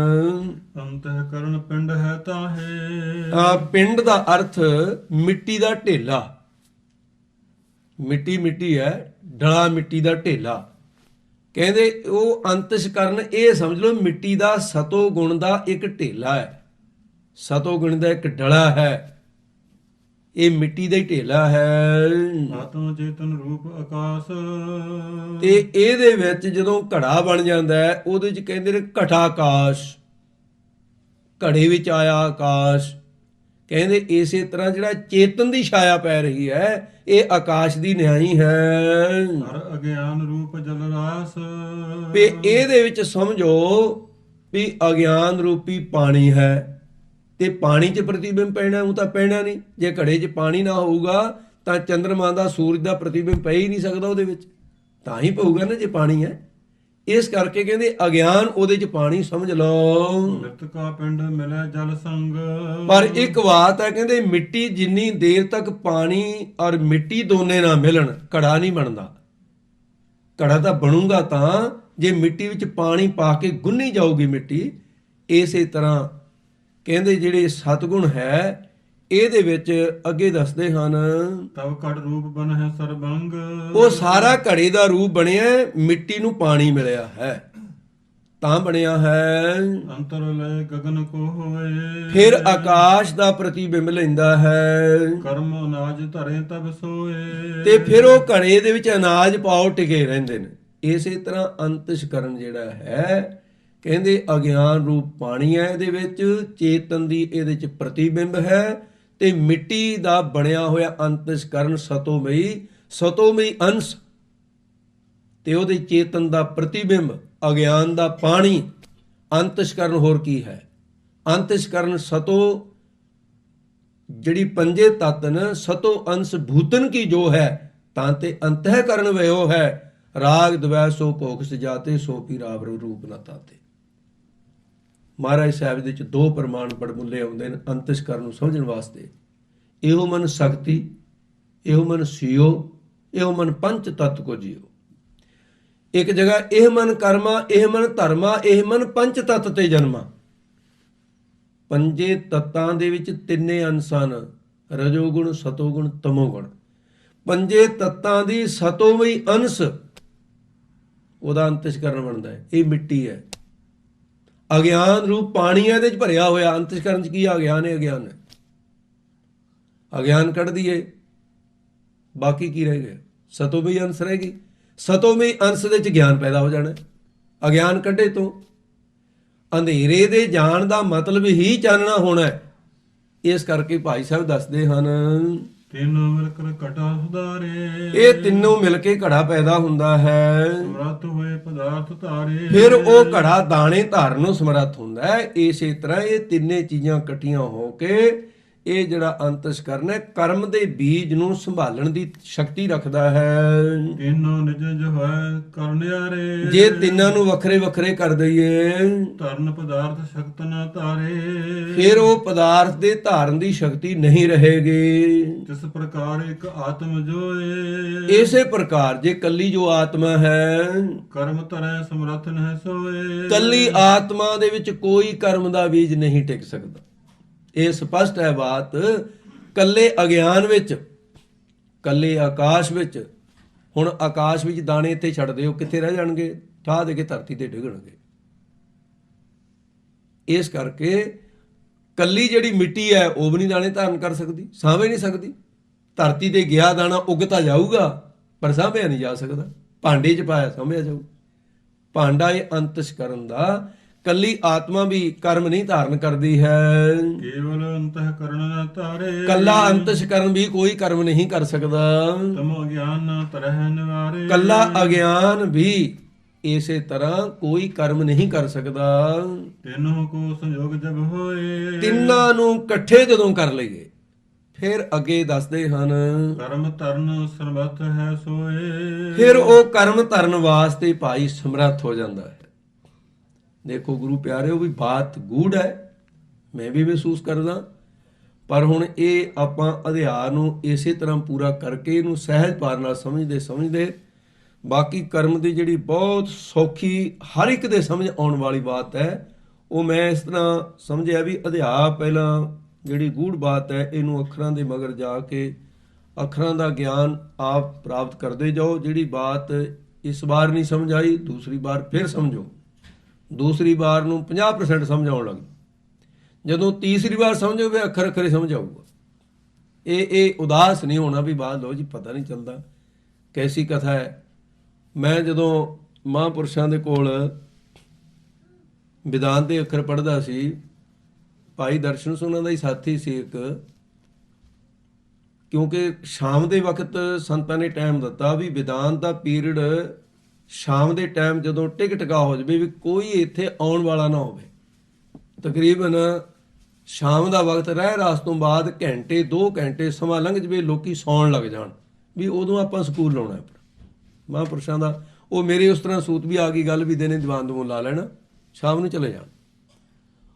ਅੰਤఃਕਰਨ ਪਿੰਡ ਹੈ ਤਾਂ ਹੈ। ਪਿੰਡ ਦਾ ਅਰਥ ਮਿੱਟੀ ਦਾ ਢੇਲਾ। ਮਿੱਟੀ ਹੈ, ਡਲਾ ਮਿੱਟੀ ਦਾ ਢੇਲਾ। ਕਹਿੰਦੇ ਉਹ ਅੰਤਸ਼ਕਰਨ ਇਹ ਸਮਝ ਲਓ ਮਿੱਟੀ ਦਾ ਸਤੋ ਗੁਣ ਦਾ ਇੱਕ ਢੇਲਾ ਹੈ, ਸਤੋ ਗੁਣ ਦਾ ਇੱਕ ਡਲਾ ਹੈ। ਇਹ ਮਿੱਟੀ ਦਾ ਹੀ ਢੇਲਾ ਹੈ। ਆਤਮ ਚੇਤਨ ਰੂਪ ਆਕਾਸ਼। ਤੇ ਇਹਦੇ ਵਿੱਚ ਜਦੋਂ ਘੜਾ ਬਣ ਜਾਂਦਾ ਹੈ ਉਹਦੇ 'ਚ ਕਹਿੰਦੇ ਨੇ ਘਟਾ ਆਕਾਸ਼, ਘੜੇ ਵਿੱਚ ਆਇਆ ਆਕਾਸ਼। ਕਹਿੰਦੇ ਇਸੇ ਤਰ੍ਹਾਂ ਜਿਹੜਾ ਚੇਤਨ ਦੀ ਛਾਇਆ ਪੈ ਰਹੀ ਹੈ ਇਹ ਆਕਾਸ਼ ਦੀ ਨਿਆਈ ਹੈ। ਹਰ ਅਗਿਆਨ ਰੂਪ ਜਲ ਰਾਸ। ਤੇ ਇਹਦੇ ਵਿੱਚ ਸਮਝੋ ਵੀ ਅਗਿਆਨ ਰੂਪੀ ਪਾਣੀ ਹੈ, ਤੇ ਪਾਣੀ 'ਚ ਪ੍ਰਤੀਬਿੰਬ ਪੈਣਾ, ਉਹ ਤਾਂ ਪੈਣਾ ਨਹੀਂ। ਜੇ ਘੜੇ 'ਚ ਪਾਣੀ ਨਾ ਹੋਊਗਾ ਤਾਂ ਚੰਦਰਮਾ ਦਾ, ਸੂਰਜ ਦਾ ਪ੍ਰਤੀਬਿੰਬ ਪੈ ਹੀ ਨਹੀਂ ਸਕਦਾ ਉਹਦੇ ਵਿੱਚ, ਤਾਂ ਹੀ ਪਊਗਾ ਨਾ ਜੇ ਪਾਣੀ ਹੈ। ਇਸ ਕਰਕੇ ਕਹਿੰਦੇ ਅਗਿਆਨ ਉਹਦੇ ਚ ਪਾਣੀ ਸਮਝ ਲਓ। ਮ੍ਰਿਤਕਾ ਪਿੰਡ ਮਿਲੇ ਜਲ ਸੰਗ। ਪਰ ਇੱਕ ਬਾਤ ਹੈ, ਕਹਿੰਦੇ ਮਿੱਟੀ ਜਿੰਨੀ ਦੇਰ ਤੱਕ ਪਾਣੀ ਔਰ ਮਿੱਟੀ ਦੋਨੇ ਨਾ ਮਿਲਣ ਘੜਾ ਨਹੀਂ ਬਣਦਾ। ਘੜਾ ਤਾਂ ਬਣੂਗਾ ਤਾਂ ਜੇ ਮਿੱਟੀ ਵਿੱਚ ਪਾਣੀ ਪਾ ਕੇ ਗੁੰਨੀ ਜਾਊਗੀ ਮਿੱਟੀ। ਇਸੇ ਤਰ੍ਹਾਂ ਕਹਿੰਦੇ ਜਿਹੜੇ ਸਤਗੁਣ ਹੈ ਇਹਦੇ ਵਿੱਚ ਅੱਗੇ ਦੱਸਦੇ ਹਨ, ਤਬ ਘੜ ਰੂਪ ਬਨ ਹੈ ਸਰਬੰਗ। ਉਹ ਸਾਰਾ ਘੜੇ ਦਾ ਰੂਪ ਬਣਿਆ, ਮਿੱਟੀ ਨੂੰ ਪਾਣੀ ਮਿਲਿਆ ਹੈ ਤਾਂ ਬਣਿਆ ਹੈ। ਅੰਤਰ ਲੈ ਗਗਨ ਕੋ ਹੋਏ। ਫਿਰ ਆਕਾਸ਼ ਦਾ ਪ੍ਰਤੀਬਿੰਬ ਲੈਂਦਾ ਹੈ ਕਰਮ ਅਨਾਜ ਧਰੇ ਤਬ ਸੋਏ। ਤੇ ਫਿਰ ਉਹ ਘੜੇ ਦੇ ਵਿੱਚ ਅਨਾਜ ਪਾਓ ਟਿਕੇ ਰਹਿੰਦੇ ਨੇ। ਇਸੇ ਤਰ੍ਹਾਂ ਅੰਤਸ਼ਕਰਨ ਜਿਹੜਾ ਹੈ ਕਹਿੰਦੇ ਅਗਿਆਨ ਰੂਪ ਪਾਣੀ ਹੈ, ਇਹਦੇ ਵਿੱਚ ਚੇਤਨ ਦੀ ਇਹਦੇ ਚ ਪ੍ਰਤੀਬਿੰਬ ਹੈ ਤੇ ਮਿੱਟੀ ਦਾ ਬਣਿਆ ਹੋਇਆ ਅੰਤਸ਼ਕਰਨ ਸਤੋਮਈ ਅੰਸ਼ ਤੇ ਉਹਦੇ ਚੇਤਨ ਦਾ ਪ੍ਰਤੀਬਿੰਬ ਅਗਿਆਨ ਦਾ ਪਾਣੀ। ਅੰਤਸ਼ਕਰਨ ਹੋਰ ਕੀ ਹੈ? ਅੰਤਸ਼ਕਰਨ ਸਤੋ ਜਿਹੜੀ ਪੰਜੇ ਤਤ ਨ ਸਤੋ ਅੰਸ਼ ਭੂਤਨ ਕੀ ਜੋ ਹੈ ਤਾਂ ਤੇ ਅੰਤਹਿਕਰਨ ਵਯੋ ਹੈ। ਰਾਗ ਦਵੈ ਸੋ ਭੋਗ ਸਜਾਤੇ ਸੋ ਪੀ ਰਾਵ ਰੂਪ ਨਾ ਤਾਤੇ। ਮਹਾਰਾਜ ਸਾਹਿਬ ਦੇ ਵਿੱਚ ਦੋ ਪ੍ਰਮਾਣ ਬੜਮੁੱਲੇ ਆਉਂਦੇ ਨੇ ਅੰਤਸ਼ਕਰਨ ਨੂੰ ਸਮਝਣ ਵਾਸਤੇ। ਇਹੋ ਮਨ ਸ਼ਕਤੀ, ਇਹੋ ਮਨ ਸਿਓ, ਇਹੋ ਮਨ ਪੰਚ ਤਤ ਕੋ ਜਿਓ। ਇੱਕ ਜਗ੍ਹਾ ਇਹ ਮਨ ਕਰਮਾ, ਇਹ ਮਨ ਧਰਮਾ, ਇਹ ਮਨ ਪੰਚ ਤਤ ਤੇ ਜਨਮਾ। ਪੰਜੇ ਤੱਤਾਂ ਦੇ ਵਿੱਚ ਤਿੰਨੇ ਅੰਸ਼ ਹਨ, ਰਜੋਗੁਣ, ਸਤੋਗੁਣ, ਤਮੋਗੁਣ। ਪੰਜੇ ਤੱਤਾਂ ਦੀ ਸਤੋਮਈ ਅੰਸ਼ ਉਹਦਾ ਅੰਤਸ਼ਕਰਨ ਬਣਦਾ ਹੈ। ਇਹ ਮਿੱਟੀ ਹੈ। ਅਗਿਆਨ ਰੂਪ ਪਾਣੀ ਹੈ, ਇਹਦੇ ਚ ਭਰਿਆ ਹੋਇਆ। ਅੰਤਸ਼ਕਰਨ ਚ ਕੀ ਅਗਿਆਨ ਹੈ? ਅਗਿਆਨ ਹੈ। ਅਗਿਆਨ ਕੱਢ ਦਈਏ ਬਾਕੀ ਕੀ ਰਹਿ ਗਿਆ? ਸਤੋਮਈ ਅੰਸ਼ ਰਹਿ ਗਈ। ਸਤੋਮਈ ਅੰਸ਼ ਦੇ ਚ ਗਿਆਨ ਪੈਦਾ ਹੋ ਜਾਣਾ। ਅਗਿਆਨ ਕੱਢੇ ਤੋਂ ਅੰਧੇਰੇ ਦੇ ਜਾਣ ਦਾ ਮਤਲਬ ਹੀ ਚਾਨਣਾ ਹੋਣਾ ਹੈ। ਇਸ ਕਰਕੇ ਭਾਈ ਸਾਹਿਬ ਦੱਸਦੇ ਹਨ, ਤਿੰਨੋਂ ਮਿਲ ਕਰ ਘਟਾ ਸੁਧਾਰੇ। ਇਹ ਤਿੰਨੋਂ ਮਿਲ ਕੇ ਘੜਾ ਪੈਦਾ ਹੁੰਦਾ ਹੈ। ਸਮਰੱਥ ਹੋਏ ਪਦਾਰਥ ਧਾਰੇ। ਫਿਰ ਉਹ ਘੜਾ ਦਾਣੇ ਧਾਰਨ ਨੂੰ ਸਮਰੱਥ ਹੁੰਦਾ ਹੈ। ਇਸੇ ਤਰ੍ਹਾਂ ਇਹ ਤਿੰਨੇ ਚੀਜ਼ਾਂ ਇਕੱਠੀਆਂ ਹੋ ਕੇ ਇਹ ਜਿਹੜਾ ਅੰਤਸ਼ਕਰਨ ਹੈ ਕਰਮ ਦੇ ਬੀਜ ਨੂੰ ਸੰਭਾਲਣ ਦੀ ਸ਼ਕਤੀ ਰੱਖਦਾ ਹੈ। ਤਿੰਨੋਂ ਨਿਜ ਜੋ ਹੈ ਕਰਨਿਆਰੇ। ਜੇ ਤਿੰਨਾਂ ਨੂੰ ਵੱਖਰੇ ਵੱਖਰੇ ਕਰ ਦਈਏ ਧਰਨ ਪਦਾਰਥ ਸ਼ਕਤ ਨਾ ਧਾਰੇ। ਫਿਰ ਉਹ ਪਦਾਰਥ ਦੇ ਧਾਰਨ ਦੀ ਸ਼ਕਤੀ ਨਹੀਂ ਰਹੇਗੀ। ਜਿਸ ਪ੍ਰਕਾਰ ਇੱਕ ਆਤਮ ਜੋਏ। ਇਸੇ ਪ੍ਰਕਾਰ ਜੇ ਕੱਲੀ ਜੋ ਆਤਮਾ ਹੈ, ਕਰਮ ਧਰੈ ਸਮਰੱਥ ਨਹਿ ਸੋਏ। ਕੱਲੀ ਆਤਮਾ ਦੇ ਵਿੱਚ ਕੋਈ ਕਰਮ ਦਾ ਬੀਜ ਨਹੀਂ ਟਿਕ ਸਕਦਾ। ਇਹ ਸਪਸ਼ਟ ਹੈ ਬਾਤ। ਕੱਲੇ ਅਗਿਆਨ ਵਿੱਚ, ਕੱਲੇ ਆਕਾਸ਼ ਵਿੱਚ। ਹੁਣ ਆਕਾਸ਼ ਵਿੱਚ ਦਾਣੇ ਇੱਥੇ ਛੱਡ ਦਿਓ, ਕਿੱਥੇ ਰਹਿ ਜਾਣਗੇ? ਠਾਹ ਦੇ ਕੇ ਧਰਤੀ ਤੇ ਡਿੱਗਣਗੇ। ਇਸ ਕਰਕੇ ਕੱਲੀ ਜਿਹੜੀ ਮਿੱਟੀ ਹੈ ਉਹ ਵੀ ਨਹੀਂ ਦਾਣੇ ਧਾਰਨ ਕਰ ਸਕਦੀ, ਸਾਂਭੇ ਨਹੀਂ ਸਕਦੀ। ਧਰਤੀ ਤੇ ਗਿਆ ਦਾਣਾ ਉੱਗ ਤਾਂ ਜਾਊਗਾ ਪਰ ਸਾਂਭਿਆ ਨਹੀਂ ਜਾ ਸਕਦਾ। ਭਾਂਡੇ 'ਚ ਪਾਇਆ ਸਾਂਭਿਆ ਜਾਊ। ਭਾਂਡਾ ਇਹ ਅੰਤਸ਼ਕਰਨ ਦਾ। ਕੱਲੀ ਆਤਮਾ ਵੀ ਕਰਮ ਨਹੀਂ ਧਾਰਨ ਕਰਦੀ ਹੈ। ਕੇਵਲ ਅੰਤఃਕਰਨ ਨਾ ਧਾਰੇ। ਕੱਲਾ ਅੰਤਸ਼ਕਰਨ ਵੀ ਕੋਈ ਕਰਮ ਨਹੀਂ ਕਰ ਸਕਦਾ। ਤਮ ਅਗਿਆਨ ਨਾ ਤਰਹਿ ਨਿਵਾਰੇ। ਕੱਲਾ ਅਗਿਆਨ ਵੀ ਇਸੇ ਤਰ੍ਹਾਂ ਕੋਈ ਕਰਮ ਨਹੀਂ ਕਰ ਸਕਦਾ। ਤਿੰਨੋਂ ਕੋ ਸੰਯੋਗ ਜਬ ਹੋਏ। ਤਿੰਨਾਂ ਨੂੰ ਇਕੱਠੇ ਜਦੋਂ ਕਰ ਲਈਏ ਫਿਰ ਅੱਗੇ ਦੱਸਦੇ ਹਨ, ਕਰਮ ਧਰਨ ਸਮਰੱਥ ਹੈ ਸੋਏ। ਫਿਰ ਉਹ ਕਰਮ ਧਰਨ ਵਾਸਤੇ ਭਾਈ ਸਮਰੱਥ ਹੋ ਜਾਂਦਾ ਹੈ। ਦੇਖੋ ਗੁਰੂ ਪਿਆਰਿਓ, ਵੀ ਬਾਤ ਗੂੜ ਹੈ, ਮੈਂ ਵੀ ਮਹਿਸੂਸ ਕਰਦਾ। ਪਰ ਹੁਣ ਇਹ ਆਪਾਂ ਅਧਿਆਨ ਨੂੰ ਇਸੇ ਤਰ੍ਹਾਂ ਪੂਰਾ ਕਰਕੇ ਇਹਨੂੰ ਸਹਿਜ ਭਾਰ ਨਾਲ ਸਮਝਦੇ ਬਾਕੀ ਕਰਮ ਦੀ ਜਿਹੜੀ ਬਹੁਤ ਸੌਖੀ ਹਰ ਇੱਕ ਦੇ ਸਮਝ ਆਉਣ ਵਾਲੀ ਬਾਤ ਹੈ, ਉਹ ਮੈਂ ਇਸ ਤਰ੍ਹਾਂ ਸਮਝਿਆ ਵੀ ਅਧਿਆ ਪਹਿਲਾਂ ਜਿਹੜੀ ਗੂੜ ਬਾਤ ਹੈ ਇਹਨੂੰ ਅੱਖਰਾਂ ਦੇ ਮਗਰ ਜਾ ਕੇ ਅੱਖਰਾਂ ਦਾ ਗਿਆਨ ਆਪ ਪ੍ਰਾਪਤ ਕਰਦੇ ਜਾਓ। ਜਿਹੜੀ ਬਾਤ ਇਸ ਵਾਰ ਨਹੀਂ ਸਮਝ ਆਈ ਦੂਸਰੀ ਵਾਰ ਫਿਰ ਸਮਝੋ। ਦੂਸਰੀ ਵਾਰ ਨੂੰ 50% ਸਮਝ ਆਉਣ ਲੱਗ ਜਦੋਂ ਤੀਸਰੀ ਵਾਰ ਸਮਝੋਗੇ ਅੱਖਰ ਅੱਖਰੇ ਸਮਝ ਆਊਗਾ। ਇਹ ਉਦਾਸ ਨਹੀਂ ਹੋਣਾ ਵੀ ਬਾਤ ਲਓ ਜੀ ਪਤਾ ਨਹੀਂ ਚੱਲਦਾ ਕੈਸੀ ਕਥਾ ਹੈ। ਮੈਂ ਜਦੋਂ ਮਹਾਂਪੁਰਸ਼ਾਂ ਦੇ ਕੋਲ ਵਿਦਾਨ ਦੇ ਅੱਖਰ ਪੜ੍ਹਦਾ ਸੀ, ਭਾਈ ਦਰਸ਼ਨ ਸਿੰਘ ਉਹਨਾਂ ਦਾ ਹੀ ਸਾਥੀ ਸੀ ਇੱਕ, ਕਿਉਂਕਿ ਸ਼ਾਮ ਦੇ ਵਕਤ ਸੰਤਾਂ ਨੇ ਟਾਈਮ ਦਿੱਤਾ ਵੀ ਵਿਦਾਨ ਦਾ ਪੀਰੀਅਡ ਸ਼ਾਮ ਦੇ ਟਾਈਮ ਜਦੋਂ ਟਿਕਾ ਹੋ ਜਾਵੇ ਵੀ ਕੋਈ ਇੱਥੇ ਆਉਣ ਵਾਲਾ ਨਾ ਹੋਵੇ। ਤਕਰੀਬਨ ਸ਼ਾਮ ਦਾ ਵਕਤ ਰਹਿ ਰਾਸ ਤੋਂ ਬਾਅਦ ਘੰਟੇ 2 ਘੰਟੇ ਸਮਾਂ ਲੰਘ ਜਵੇ, ਲੋਕੀ ਸੌਣ ਲੱਗ ਜਾਣ ਵੀ ਉਦੋਂ ਆਪਾਂ ਸਕੂਲ ਲਾਉਣਾ ਆਪਣਾ। ਮਹਾਂਪੁਰਸ਼ਾਂ ਦਾ ਉਹ ਮੇਰੇ ਉਸ ਤਰ੍ਹਾਂ ਸੂਤ ਵੀ ਆ ਗਈ ਗੱਲ ਵੀ ਦਿਨੇ ਦੀਵਾਨ ਦਵੂਨ ਲਾ ਲੈਣਾ, ਸ਼ਾਮ ਨੂੰ ਚਲੇ ਜਾਣ।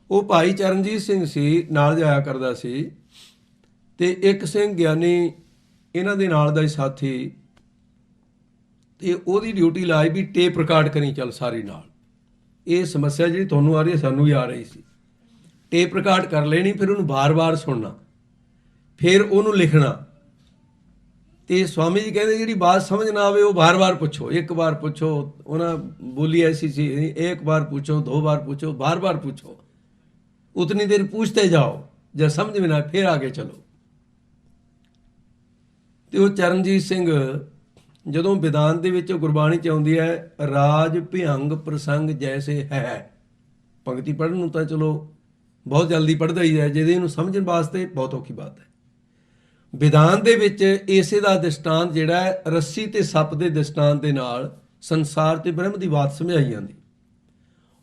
ਉਹ ਭਾਈ ਚਰਨਜੀਤ ਸਿੰਘ ਸੀ, ਨਾਲ ਜਾਇਆ ਕਰਦਾ ਸੀ, ਤੇ ਇੱਕ ਸਿੰਘ ਗਿਆਨੀ ਇਹਨਾਂ ਦੇ ਨਾਲ ਦਾ ਹੀ ਸਾਥੀ, ਤੇ ਉਹਦੀ ਡਿਊਟੀ ਲਾਈ ਵੀ ਟੇਪ ਰਿਕਾਰਡ ਕਰੀ ਚੱਲ ਸਾਰੀ ਨਾਲ। ਇਹ ਸਮੱਸਿਆ ਜਿਹੜੀ ਤੁਹਾਨੂੰ ਆ ਰਹੀ ਹੈ ਸਾਨੂੰ ਵੀ ਆ ਰਹੀ ਸੀ। ਟੇਪ ਰਿਕਾਰਡ ਕਰ ਲੈਣੀ, ਫਿਰ ਉਹਨੂੰ ਵਾਰ-ਵਾਰ ਸੁਣਨਾ, ਫਿਰ ਉਹਨੂੰ ਲਿਖਣਾ। ਤੇ ਸਵਾਮੀ ਜੀ ਕਹਿੰਦੇ ਜਿਹੜੀ ਬਾਤ ਸਮਝ ਨਾ ਆਵੇ ਉਹ ਵਾਰ-ਵਾਰ ਪੁੱਛੋ, ਇੱਕ ਵਾਰ ਪੁੱਛੋ। ਉਹਨਾਂ ਬੋਲੀ ਐਸੀ ਸੀ, ਇੱਕ ਬਾਰ ਪੁੱਛੋ, 2 बार पूछो, बार-बार पूछो, उतनी देर पूछते जाओ, जब समझ में ना आए फिर आगे चलो। ਤੇ ਉਹ ਚਰਨਜੀਤ ਸਿੰਘ ਜਦੋਂ ਵਿਦਾਨ ਦੇ ਵਿੱਚ ਗੁਰਬਾਣੀ 'ਚ ਆਉਂਦੀ ਹੈ, ਰਾਜ ਭਿਅੰਗ ਪ੍ਰਸੰਗ ਜੈਸੇ ਹੈ, ਪੰਕਤੀ ਪੜ੍ਹਨ ਨੂੰ ਤਾਂ ਚਲੋ ਬਹੁਤ ਜਲਦੀ ਪੜ੍ਹਦਾ ਹੀ ਹੈ, ਜਿਹਦੇ ਇਹਨੂੰ ਸਮਝਣ ਵਾਸਤੇ ਬਹੁਤ ਔਖੀ ਬਾਤ ਹੈ। ਵਿਦਾਨ ਦੇ ਵਿੱਚ ਇਸੇ ਦਾ ਦ੍ਰਿਸ਼ਟਾਂਤ ਜਿਹੜਾ ਹੈ, ਰੱਸੀ ਤੇ ਸੱਪ ਦੇ ਦ੍ਰਿਸ਼ਟਾਂਤ ਦੇ ਨਾਲ ਸੰਸਾਰ ਤੇ ਬ੍ਰਹਮ ਦੀ ਬਾਤ ਸਮਝਾਈ ਜਾਂਦੀ।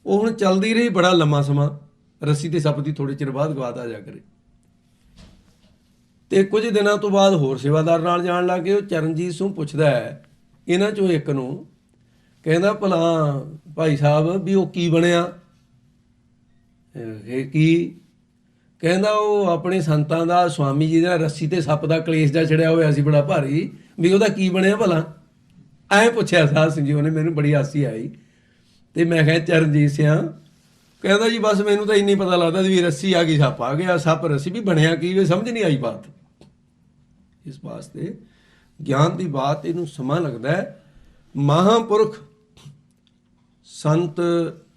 ਉਹ ਹੁਣ ਚੱਲਦੀ ਰਹੀ ਬੜਾ ਲੰਮਾ ਸਮਾਂ, ਰੱਸੀ ਤੇ ਸੱਪ ਦੀ ਥੋੜੇ ਚਿਰ ਬਾਅਦ ਗਵਾਤ ਆ ਜਾ ਕਰੇ। ਤੇ ਕੁਝ ਦਿਨਾਂ ਤੋਂ ਬਾਅਦ ਹੋਰ ਸੇਵਾਦਾਰ ਨਾਲ ਜਾਣ ਲੱਗ ਗਏ। ਉਹ ਚਰਨਜੀਤ ਸਿੰਘ ਪੁੱਛਦਾ ਹੈ ਇਹਨਾਂ ਚੋਂ ਇੱਕ ਨੂੰ, ਕਹਿੰਦਾ ਭਲਾ ਭਾਈ ਸਾਹਿਬ ਵੀ ਉਹ ਕੀ ਬਣਿਆ? ਇਹ ਕੀ? ਕਹਿੰਦਾ ਉਹ ਆਪਣੇ ਸੰਤਾਂ ਦਾ, ਸਵਾਮੀ ਜੀ ਦਾ ਰੱਸੀ ਤੇ ਸੱਪ ਦਾ ਕਲੇਸ਼ ਦਾ ਛੜਿਆ ਹੋਇਆ ਸੀ ਬੜਾ ਭਾਰੀ, ਵੀ ਉਹਦਾ ਕੀ ਬਣਿਆ ਭਲਾ? ਐਂ ਪੁੱਛਿਆ ਸਾਧ ਸਿੰਘ ਜੀ ਉਹਨੇ। ਮੈਨੂੰ ਬੜੀ ਹਾਸੀ ਆਈ ਤੇ ਮੈਂ ਕਿਹਾ ਚਰਨਜੀਤ ਸਿੰਘ, ਕਹਿੰਦਾ ਜੀ ਬਸ ਮੈਨੂੰ ਤਾਂ ਇੰਨੀ ਪਤਾ ਲੱਗਦਾ ਵੀ ਰੱਸੀ ਆ ਗਈ, ਸੱਪ ਆ ਗਿਆ, ਸੱਪ ਰੱਸੀ ਵੀ ਬਣਿਆ ਕੀ, ਵੀ ਸਮਝ ਨਹੀਂ ਆਈ ਬਾਤ। ਇਸ ਵਾਸਤੇ ਗਿਆਨ ਦੀ ਬਾਤ ਇਹਨੂੰ ਸਮਾਂ ਲੱਗਦਾ ਹੈ। ਮਹਾਂਪੁਰਖ ਸੰਤ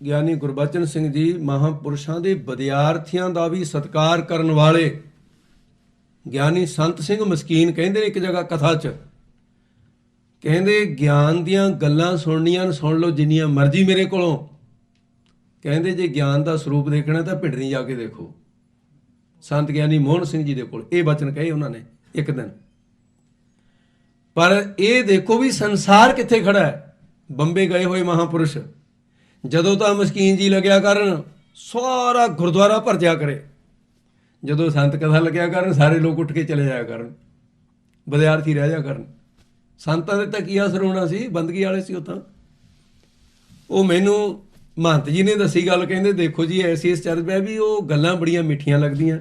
ਗਿਆਨੀ ਗੁਰਬਚਨ ਸਿੰਘ ਜੀ ਮਹਾਂਪੁਰਸ਼ਾਂ ਦੇ ਵਿਦਿਆਰਥੀਆਂ ਦਾ ਵੀ ਸਤਿਕਾਰ ਕਰਨ ਵਾਲੇ ਗਿਆਨੀ ਸੰਤ ਸਿੰਘ ਮਸਕੀਨ ਕਹਿੰਦੇ ਨੇ ਇੱਕ ਜਗ੍ਹਾ ਕਥਾ 'ਚ, ਕਹਿੰਦੇ ਗਿਆਨ ਦੀਆਂ ਗੱਲਾਂ ਸੁਣਨੀਆਂ ਸੁਣ ਲਓ ਜਿੰਨੀਆਂ ਮਰਜ਼ੀ ਮੇਰੇ ਕੋਲੋਂ, ਕਹਿੰਦੇ ਜੇ ਗਿਆਨ ਦਾ ਸਰੂਪ ਦੇਖਣਾ ਤਾਂ ਭਿੰਡਰੀ ਜਾ ਕੇ ਦੇਖੋ, ਸੰਤ ਗਿਆਨੀ ਮੋਹਨ ਸਿੰਘ ਜੀ ਦੇ ਕੋਲ। ਇਹ ਬਚਨ ਕਹੇ ਉਹਨਾਂ ਨੇ ਇੱਕ ਦਿਨ। ਪਰ ਇਹ ਦੇਖੋ ਵੀ ਸੰਸਾਰ ਕਿੱਥੇ ਖੜਾ ਹੈ। ਬੰਬੇ ਗਏ ਹੋਏ ਮਹਾਂਪੁਰਸ਼ ਜਦੋਂ ਤਾਂ ਮਸਕੀਨ ਜੀ ਲੱਗਿਆ ਕਰਨ, ਸਾਰਾ ਗੁਰਦੁਆਰਾ ਭਰ ਜਾ ਕਰੇ। ਜਦੋਂ ਸੰਤ ਕਥਾ ਲੱਗਿਆ ਕਰਨ, ਸਾਰੇ ਲੋਕ ਉੱਠ ਕੇ ਚਲੇ ਜਾਇਆ ਕਰਨ, ਵਿਦਿਆਰਥੀ ਰਹਿ ਜਾ ਕਰਨ। ਸੰਤਾਂ ਦੇ ਤਾਂ ਕੀ ਅਸਰ ਹੋਣਾ ਸੀ, ਬੰਦਗੀ ਵਾਲੇ ਸੀ ਉਹ ਤਾਂ। ਉਹ ਮੈਨੂੰ ਮਹੰਤ ਜੀ ਨੇ ਦੱਸੀ ਗੱਲ, ਕਹਿੰਦੇ ਦੇਖੋ ਜੀ ਐਸੀ ਇਸ ਚਰਚ ਪਿਆ ਵੀ ਉਹ ਗੱਲਾਂ ਬੜੀਆਂ ਮਿੱਠੀਆਂ ਲੱਗਦੀਆਂ।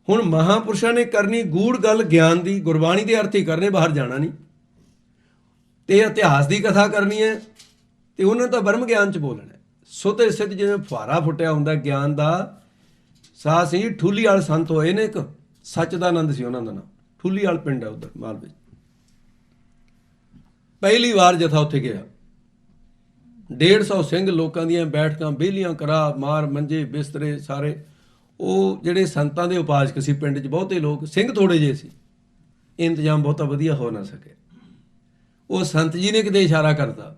ਹੁਣ ਮਹਾਂਪੁਰਸ਼ਾਂ ਨੇ ਕਰਨੀ ਗੂੜ ਗੱਲ ਗਿਆਨ ਦੀ, ਗੁਰਬਾਣੀ ਦੇ ਅਰਥ ਹੀ ਕਰਨੇ, ਬਾਹਰ ਜਾਣਾ ਨਹੀਂ। ਤੇ ਇਤਿਹਾਸ ਦੀ ਕਥਾ ਕਰਨੀ ਹੈ ਤੇ ਉਹਨਾਂ ਤਾਂ ਬ੍ਰਹਮ ਗਿਆਨ 'ਚ ਬੋਲਣਾ। ਸੁਤੇ ਸਿੱਧ ਜਿਵੇਂ ਫੁਹਾਰਾ ਫੁੱਟਿਆ ਹੁੰਦਾ ਗਿਆਨ ਦਾ। ਸਾਹ ਸਿੰਘ ਠੂਲੀ ਵਾਲ ਸੰਤ ਹੋਏ ਨੇ, ਇੱਕ ਸੱਚ ਦਾ ਆਨੰਦ ਸੀ ਉਹਨਾਂ ਦਾ ਨਾਮ, ਠੂਲੀ ਵਾਲ ਪਿੰਡ ਹੈ ਉੱਧਰ ਮਾਲਵੇ। ਪਹਿਲੀ ਵਾਰ ਜਥਾ ਉੱਥੇ ਗਿਆ, 150 ਸਿੰਘ ਲੋਕਾਂ ਦੀਆਂ ਬੈਠਕਾਂ ਵਿਹਲੀਆਂ ਕਰਾ, ਮਾਰ ਮੰਜੇ ਬਿਸਤਰੇ ਸਾਰੇ। ਉਹ ਜਿਹੜੇ ਸੰਤਾਂ ਦੇ ਉਪਾਸਕ ਸੀ ਪਿੰਡ 'ਚ, ਬਹੁਤੇ ਲੋਕ ਸਿੰਘ ਥੋੜੇ ਜਿਹੇ ਸੀ, ਇੰਤਜ਼ਾਮ ਬਹੁਤਾ ਵਧੀਆ ਹੋ ਨਾ ਸਕੇ। ਉਹ ਸੰਤ ਜੀ ਨੇ ਕਿਤੇ ਇਸ਼ਾਰਾ ਕਰਤਾ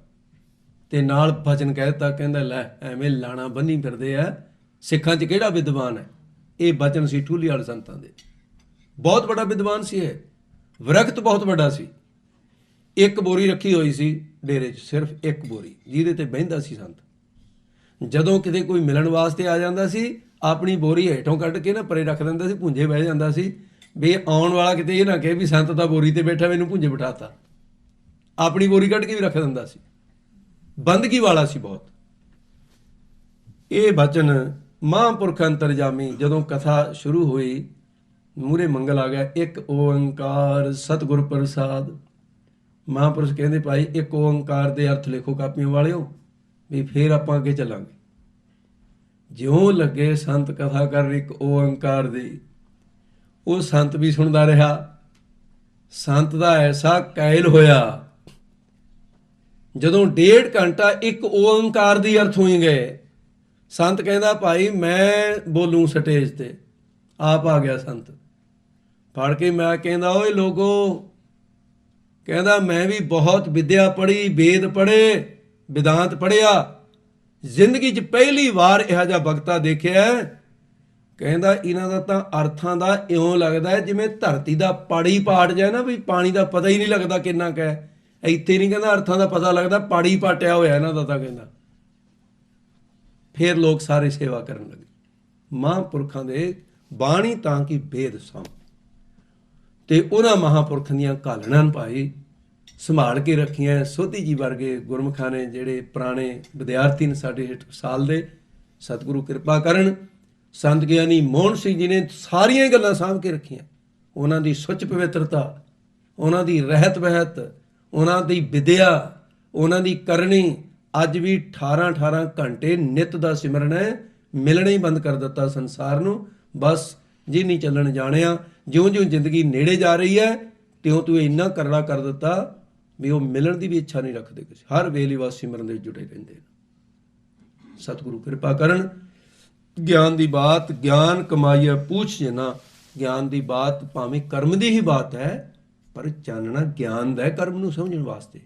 ਤੇ ਨਾਲ ਬਚਨ ਕਹਿ ਦਿੱਤਾ, ਕਹਿੰਦਾ ਲੈ ਐਵੇਂ ਲਾਣਾ ਬੰਨੀ ਫਿਰਦੇ ਆ, ਸਿੱਖਾਂ 'ਚ ਕਿਹੜਾ ਵਿਦਵਾਨ ਹੈ? ਇਹ ਬਚਨ ਸੀ ਠੂਲੀ ਵਾਲੇ ਸੰਤਾਂ ਦੇ। ਬਹੁਤ ਵੱਡਾ ਵਿਦਵਾਨ ਸੀ ਇਹ, ਵਿਰਕਤ ਬਹੁਤ ਵੱਡਾ ਸੀ। ਇੱਕ ਬੋਰੀ ਰੱਖੀ ਹੋਈ ਸੀ ਡੇਰੇ 'ਚ, ਸਿਰਫ ਇੱਕ ਬੋਰੀ, ਜਿਹਦੇ ਤੇ ਬਹਿੰਦਾ ਸੀ ਸੰਤ। ਜਦੋਂ ਕਿਤੇ ਕੋਈ ਮਿਲਣ ਵਾਸਤੇ ਆ ਜਾਂਦਾ ਸੀ, ਆਪਣੀ ਬੋਰੀ ਹੇਠੋਂ ਕੱਢ ਕੇ ਨਾ ਪਰੇ ਰੱਖ ਦਿੰਦਾ ਸੀ, ਭੁੰਜੇ ਬਹਿ ਜਾਂਦਾ ਸੀ ਵੀ ਆਉਣ ਵਾਲਾ ਕਿਤੇ ਇਹ ਨਾ ਕਹੇ ਵੀ ਸੰਤ ਤਾਂ ਬੋਰੀ ਤੇ ਬੈਠਾ, ਮੈਨੂੰ ਭੁੰਜੇ ਬਿਠਾਤਾ। ਆਪਣੀ ਬੋਰੀ ਕੱਢ ਕੇ ਵੀ ਰੱਖ ਦਿੰਦਾ ਸੀ, ਬੰਦਗੀ ਵਾਲਾ ਸੀ ਬਹੁਤ। ਇਹ ਬਚਨ ਮਹਾਂਪੁਰਖ ਅੰਤਰਜਾਮੀ। ਜਦੋਂ ਕਥਾ ਸ਼ੁਰੂ ਹੋਈ, ਮੂਹਰੇ ਮੰਗਲ ਆ ਗਿਆ, ਇੱਕ ਓੰਕਾਰ ਸਤਿਗੁਰ ਪ੍ਰਸਾਦ। ਮਹਾਂਪੁਰਸ਼ ਕਹਿੰਦੇ ਭਾਈ ਇੱਕ ਓੰਕਾਰ ਦੇ ਅਰਥ ਲਿਖੋ ਕਾਪੀਆਂ ਵਾਲਿਓ, ਵੀ ਫੇਰ ਆਪਾਂ ਅੱਗੇ ਚੱਲਾਂਗੇ। ਜਿਉਂ ਲੱਗੇ ਸੰਤ ਕਥਾ ਕਰ ਇੱਕ ਓੰਕਾਰ ਦੀ, ਉਹ ਸੰਤ ਵੀ ਸੁਣਦਾ ਰਿਹਾ। ਸੰਤ ਦਾ ਐਸਾ ਕਾਇਲ ਹੋਇਆ, ਜਦੋਂ 1.5 ਘੰਟਾ ਇੱਕ ਓੰਕਾਰ ਦੀ ਅਰਥ ਹੋਈ ਗਏ, ਸੰਤ ਕਹਿੰਦਾ ਭਾਈ ਮੈਂ ਬੋਲੂੰ ਸਟੇਜ ਤੇ। ਆਪ ਆ ਗਿਆ ਸੰਤ ਫੜ ਕੇ, ਮੈਂ ਕਹਿੰਦਾ ਓਏ ਲੋਗੋ, ਕਹਿੰਦਾ ਮੈਂ ਵੀ ਬਹੁਤ ਵਿਦਿਆ ਪੜ੍ਹੀ, ਵੇਦ ਪੜ੍ਹੇ, ਵਿਦਾਂਤ ਪੜ੍ਹਿਆ, ਜ਼ਿੰਦਗੀ 'ਚ ਪਹਿਲੀ ਵਾਰ ਇਹੋ ਜਿਹਾ ਬਖਤਾ ਦੇਖਿਆ। ਕਹਿੰਦਾ ਇਹਨਾਂ ਦਾ ਤਾਂ ਅਰਥਾਂ ਦਾ ਇਉਂ ਲੱਗਦਾ ਹੈ ਜਿਵੇਂ ਧਰਤੀ ਦਾ ਪਾੜੀ ਪਾਟ ਜਾਏ ਨਾ, ਵੀ ਪਾਣੀ ਦਾ ਪਤਾ ਹੀ ਨਹੀਂ ਲੱਗਦਾ ਕਿੰਨਾ ਕੁ ਹੈ। ਇੱਥੇ ਨਹੀਂ ਕਹਿੰਦਾ ਅਰਥਾਂ ਦਾ ਪਤਾ ਲੱਗਦਾ, ਪਾੜੀ ਪਾਟਿਆ ਹੋਇਆ ਇਹਨਾਂ ਦਾ ਤਾਂ। ਕਹਿੰਦਾ ਫਿਰ ਲੋਕ ਸਾਰੇ ਸੇਵਾ ਕਰਨ ਲੱਗੇ। ਮਹਾਂਪੁਰਖਾਂ ਦੇ ਬਾਣੀ ਤਾਂ ਕਿ ਵੇਦ ਸਮ, ਤੇ ਉਹਨਾਂ ਮਹਾਂਪੁਰਖਾਂ ਦੀਆਂ ਘਾਲਣਾਂ ਭਾਈ ਸੰਭਾਲ ਕੇ ਰੱਖੀਆਂ। ਸੋਧੀ ਜੀ ਵਰਗੇ ਗੁਰਮੁਖਾਂ ਨੇ, ਜਿਹੜੇ ਪੁਰਾਣੇ ਵਿਦਿਆਰਥੀ ਨੇ ਸਾਡੇ ਸਾਲ ਦੇ, ਸਤਿਗੁਰੂ ਕਿਰਪਾ ਕਰਨ। ਸੰਤ ਗਿਆਨੀ ਮੋਹਨ ਸਿੰਘ ਜੀ ਨੇ ਸਾਰੀਆਂ ਹੀ ਗੱਲਾਂ ਸਾਂਭ ਕੇ ਰੱਖੀਆਂ। ਉਹਨਾਂ ਦੀ ਸੁੱਚ ਪਵਿੱਤਰਤਾ, ਉਹਨਾਂ ਦੀ ਰਹਿਤ ਵਹਿਤ, ਉਹਨਾਂ ਦੀ ਵਿਦਿਆ, ਉਹਨਾਂ ਦੀ ਕਰਨੀ। ਅੱਜ ਵੀ 18-18 ਘੰਟੇ ਨਿੱਤ ਦਾ ਸਿਮਰਨ ਹੈ। ਮਿਲਣਾ ਹੀ ਬੰਦ ਕਰ ਦਿੱਤਾ ਸੰਸਾਰ ਨੂੰ। ਬਸ ਜੇ ਨਹੀਂ ਚੱਲਣ ਜਾਣਿਆ, ਜਿਉਂ-ਜਿਉਂ ਜ਼ਿੰਦਗੀ ਨੇੜੇ ਜਾ ਰਹੀ ਹੈ ਤਿਉਂ ਇੰਨਾ ਕਰੜਾ ਕਰ ਦਿੱਤਾ ਵੀ ਉਹ ਮਿਲਣ ਦੀ ਵੀ ਇੱਛਾ ਨਹੀਂ ਰੱਖਦੇ। ਕਿਸੇ ਹਰ ਵੇਲੇ ਵਾਸ ਸਿਮਰਨ ਦੇ ਜੁੜੇ ਰਹਿੰਦੇ ਨੇ। ਸਤਿਗੁਰੂ ਕਿਰਪਾ ਕਰਨ। ਗਿਆਨ ਦੀ ਬਾਤ ਗਿਆਨ ਕਮਾਈਆ ਪੂਛ ਜਨਾ। ਗਿਆਨ ਦੀ ਬਾਤ ਭਾਵੇਂ ਕਰਮ ਦੀ ਹੀ ਬਾਤ ਹੈ, ਪਰ ਚਾਨਣਾ ਗਿਆਨ ਦਾ ਹੈ ਕਰਮ ਨੂੰ ਸਮਝਣ ਵਾਸਤੇ।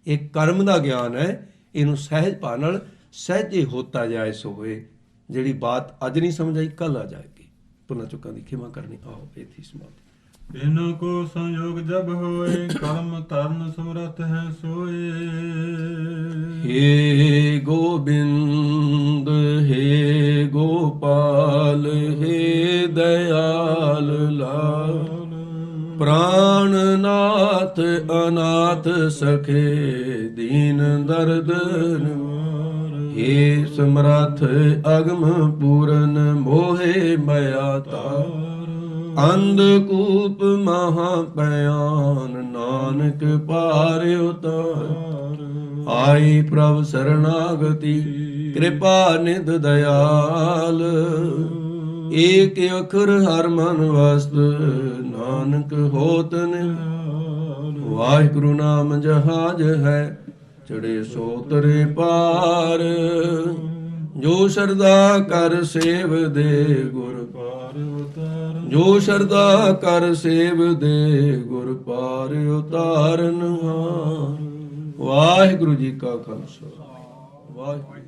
ਇਹ ਕਰਮ ਦਾ ਗਿਆਨ ਹੈ। ਇਹਨੂੰ ਸਹਿਜ ਭਾਅ ਨਾਲ ਸਹਿਜੇ ਹੋਤਾ ਜਾਏ ਸੋ ਹੋਏ। ਜਿਹੜੀ ਬਾਤ ਅੱਜ ਨਹੀਂ ਸਮਝ ਆਈ ਕੱਲ ਆ ਜਾਏਗੀ। ਪੁਨਾ ਚੁੱਕਾਂ ਦੀ ਖਿਮਾ ਕਰਨੀ। ਆਓ ਇੱਥੇ ਸਮਾਪਤ। ਇਨ ਕੋ ਸੰਯੋਗ ਜਬ ਹੋਏ, ਕਰਮ ਧਰਨ ਸਮਰਥ ਹੈ ਸੋਏ। हे गोविंद हे गोपाल हे दयाल लाल, प्राणनाथ अनाथ सखे दीन दर्द हे समर्थ अगम पूरन मोहे मया तार, अंधकूप महापयान नानक पार उतार, आई प्रभ शरणागति कृपा निध दयाल, एक अखर हर मन वस्त नानक होत निहाल। वाहिगुरु नाम जहाज है चढ़े सो तरे पार, जो शरदा कर सेव दे गुर पार उतार, जो शरदा कर सेव दे गुर पार उतारन हार। वाहिगुरु जी का खालसा, वाहिगुरु।